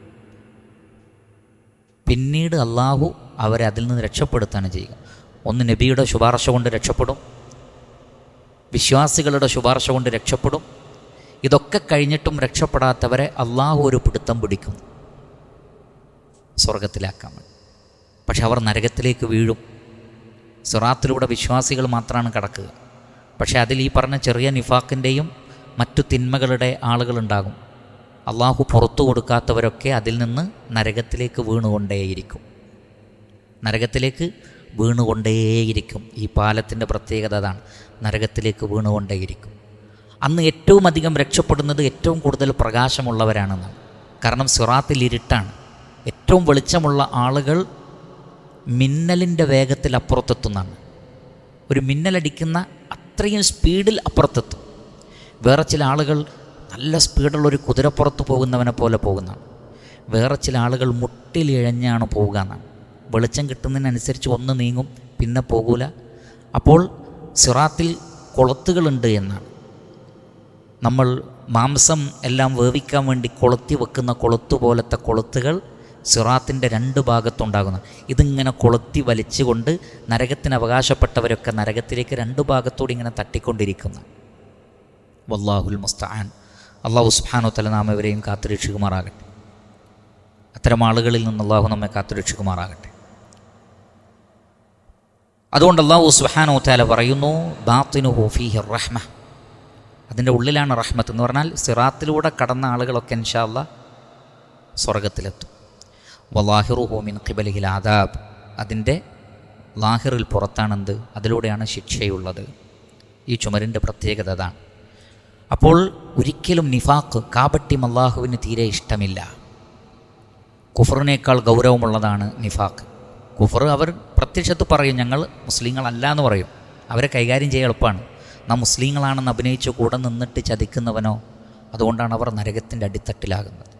പിന്നീട് അള്ളാഹു അവരെ അതിൽ നിന്ന് രക്ഷപ്പെടുത്താണ് ചെയ്യുക. ഒന്ന് നബിയുടെ ശുപാർശ കൊണ്ട് രക്ഷപ്പെടും, വിശ്വാസികളുടെ ശുപാർശ കൊണ്ട് രക്ഷപ്പെടും. ഇതൊക്കെ കഴിഞ്ഞിട്ടും രക്ഷപ്പെടാത്തവരെ അള്ളാഹു ഒരു പിടുത്തം പിടിക്കും, സ്വർഗത്തിലാക്കാൻ. പക്ഷെ അവർ നരകത്തിലേക്ക് വീഴും. സിറാത്തിലൂടെ വിശ്വാസികൾ മാത്രമാണ് കടക്കുക. പക്ഷേ അതിൽ ഈ പറഞ്ഞ ചെറിയ നിഫാഖിൻ്റെയും മറ്റു തിന്മകളുടെ ആളുകളുണ്ടാകും. അള്ളാഹു പുറത്തു കൊടുക്കാത്തവരൊക്കെ അതിൽ നിന്ന് നരകത്തിലേക്ക് വീണുകൊണ്ടേയിരിക്കും, നരകത്തിലേക്ക് വീണുകൊണ്ടേയിരിക്കും. ഈ പാലത്തിൻ്റെ പ്രത്യേകത അതാണ്, നരകത്തിലേക്ക് വീണുകൊണ്ടേയിരിക്കും. അന്ന് ഏറ്റവും അധികം രക്ഷപ്പെടുന്നത് ഏറ്റവും കൂടുതൽ പ്രകാശമുള്ളവരാണെന്നാണ്. കാരണം സിറാത്തിൽ ഇരുട്ടാണ്. ഏറ്റവും വെളിച്ചമുള്ള ആളുകൾ മിന്നലിൻ്റെ വേഗത്തിൽ അപ്പുറത്തെത്തുന്നതാണ്. ഒരു മിന്നലടിക്കുന്ന അത്രയും സ്പീഡിൽ അപ്പുറത്തെത്തും. വേറെ ചില ആളുകൾ നല്ല സ്പീഡുള്ളൊരു കുതിരപ്പുറത്ത് പോകുന്നവനെ പോലെ പോകുന്നതാണ്. വേറെ ചില ആളുകൾ മുട്ടിലിഴഞ്ഞാണ് പോവുക എന്നാണ്. വെളിച്ചം കിട്ടുന്നതിനനുസരിച്ച് ഒന്ന് നീങ്ങും, പിന്നെ പോകൂല. അപ്പോൾ സിറാത്തിൽ കൊളുത്തുകളുണ്ട് എന്നാണ്. നമ്മൾ മാംസം എല്ലാം വേവിക്കാൻ വേണ്ടി കൊളുത്തി വെക്കുന്ന കൊളുത്തു പോലത്തെ കൊളുത്തുകൾ സിറാത്തിൻ്റെ രണ്ട് ഭാഗത്തുണ്ടാകുന്നു. ഇതിങ്ങനെ കൊളുത്തി വലിച്ചുകൊണ്ട് നരകത്തിന് അവകാശപ്പെട്ടവരൊക്കെ നരകത്തിലേക്ക് രണ്ട് ഭാഗത്തോടെ ഇങ്ങനെ തട്ടിക്കൊണ്ടിരിക്കുന്നു. വല്ലാഹുൽ മുസ്തആൻ. അല്ലാഹു സുബ്ഹാനഹു തആല നാം ഇവരെയും കാത്തുരക്ഷിക്കുമാറാകട്ടെ. അത്തരം ആളുകളിൽ നിന്ന് അല്ലാഹു നമ്മെ കാത്തുരക്ഷിക്കുമാറാകട്ടെ. അതുകൊണ്ട് അല്ലാഹു സുബ്ഹാനഹു വ തആല പറയുന്നു ബാത്തിനുഹു ഫീഹി റഹ്മ, അതിൻ്റെ ഉള്ളിലാണ് റഹ്മത്ത് എന്ന് പറഞ്ഞാൽ സിറാത്തിലൂടെ കടന്ന ആളുകളൊക്കെ ഇൻഷാ അല്ലാഹ് സ്വർഗത്തിലെത്തും. വലാഹിറുഹു മിൻ ഖിബലിഹിൽ ആദാബ്, അതിൻ്റെ ലാഹിറിൽ പുറത്താണെന്ത്, അതിലൂടെയാണ് ശിക്ഷയുള്ളത്. ഈ ചുമരിൻ്റെ പ്രത്യേകത അതാണ്. അപ്പോൾ ഒരിക്കലും നിഫാഖ്, കാപട്യം അല്ലാഹുവിന് തീരെ ഇഷ്ടമില്ല. കുഫറിനേക്കാൾ ഗൗരവമുള്ളതാണ് നിഫാഖ്. കുഫർ അവർ പ്രത്യക്ഷത്ത് പറയും ഞങ്ങൾ മുസ്ലിങ്ങളല്ല എന്ന് പറയും. അവരെ കൈകാര്യം ചെയ്യാൻ എളുപ്പമാണ്. നാം മുസ്ലിങ്ങളാണെന്ന് അഭിനയിച്ച് കൂടെ നിന്നിട്ട് ചതിക്കുന്നവനോ, അതുകൊണ്ടാണ് അവർ നരകത്തിൻ്റെ അടിത്തട്ടിലാകുന്നത്.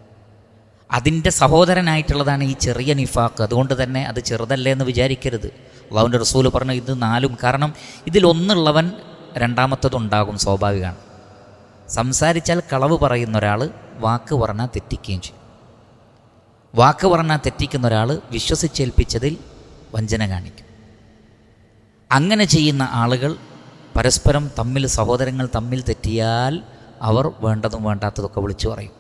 അതിൻ്റെ സഹോദരനായിട്ടുള്ളതാണ് ഈ ചെറിയ നിഫാഖ്. അതുകൊണ്ട് തന്നെ അത് ചെറുതല്ലേ എന്ന് വിചാരിക്കരുത്. അല്ലാഹുവിൻ്റെ റസൂൽ പറഞ്ഞു ഇത് നാലും, കാരണം ഇതിലൊന്നുള്ളവൻ രണ്ടാമത്തതുണ്ടാകും, സ്വാഭാവികമാണ്. സംസാരിച്ചാൽ കളവ് പറയുന്ന ഒരാൾ വാക്ക് പറഞ്ഞാൽ തെറ്റിക്കുകയും ചെയ്യും. വാക്ക് പറഞ്ഞാൽ തെറ്റിക്കുന്ന ഒരാൾ വിശ്വസിച്ചേൽപ്പിച്ചതിൽ വഞ്ചന കാണിക്കും. അങ്ങനെ ചെയ്യുന്ന ആളുകൾ പരസ്പരം തമ്മിൽ, സഹോദരങ്ങൾ തമ്മിൽ തെറ്റിയാൽ അവർ വേണ്ടതും വേണ്ടാത്തതൊക്കെ വിളിച്ചു പറയും.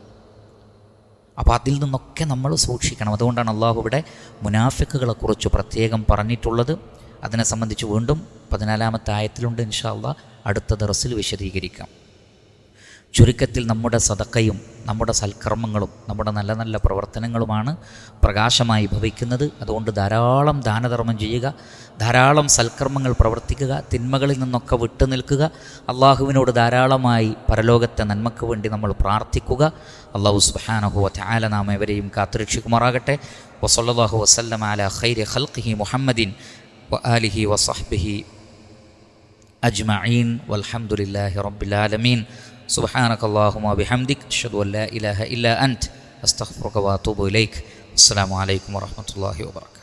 അപ്പോൾ അതിൽ നിന്നൊക്കെ നമ്മൾ സൂക്ഷിക്കണം. അതുകൊണ്ടാണ് അള്ളാഹു ഇവിടെ മുനാഫിക്കുകളെക്കുറിച്ച് പ്രത്യേകം പറഞ്ഞിട്ടുള്ളത്. അതിനെ സംബന്ധിച്ച് വീണ്ടും 14-ാമത്തെ ആയത്തിലുണ്ട്. ഇൻഷാ അല്ലാഹ് അടുത്ത ദർസിൽ വിശദീകരിക്കാം. ചുരുക്കത്തിൽ നമ്മുടെ സദഖയും നമ്മുടെ സൽക്കർമ്മങ്ങളും നമ്മുടെ നല്ല നല്ല പ്രവർത്തനങ്ങളുമാണ് പ്രകാശമായി ഭവിക്കുന്നത്. അതുകൊണ്ട് ധാരാളം ദാനധർമ്മം ചെയ്യുക, ധാരാളം സൽക്കർമ്മങ്ങൾ പ്രവർത്തിക്കുക, തിന്മകളിൽ നിന്നൊക്കെ വിട്ടു നിൽക്കുക. അള്ളാഹുവിനോട് ധാരാളമായി പരലോകത്തെ നന്മയ്ക്ക് വേണ്ടി നമ്മൾ പ്രാർത്ഥിക്കുക. അല്ലാഹു സുബ്ഹാനഹു വ തആല നാം ഏവരെയും കാത്തുരക്ഷിക്കുമാറാകട്ടെ. വസല്ലല്ലാഹു വസല്ലമ അലാ ഖൈരി ഖൽഖിഹി മുഹമ്മദിൻ വ ആലിഹി വസഹ്ബിഹി അജ്മഈൻ വൽഹംദുലില്ലാഹി റബ്ബിൽ ആലമീൻ. സുബ്ഹാനക അല്ലാഹുമ്മ വബിഹംദിക അഷ്ഹദു അൻ ലാ ഇലാഹ ഇല്ലാ അൻത അസ്തഗ്ഫിറുക വഅതൂബു ഇലൈക്. അസ്സലാമു അലൈക്കും വറഹ്മത്തുള്ളാഹി വബറകാതുഹു.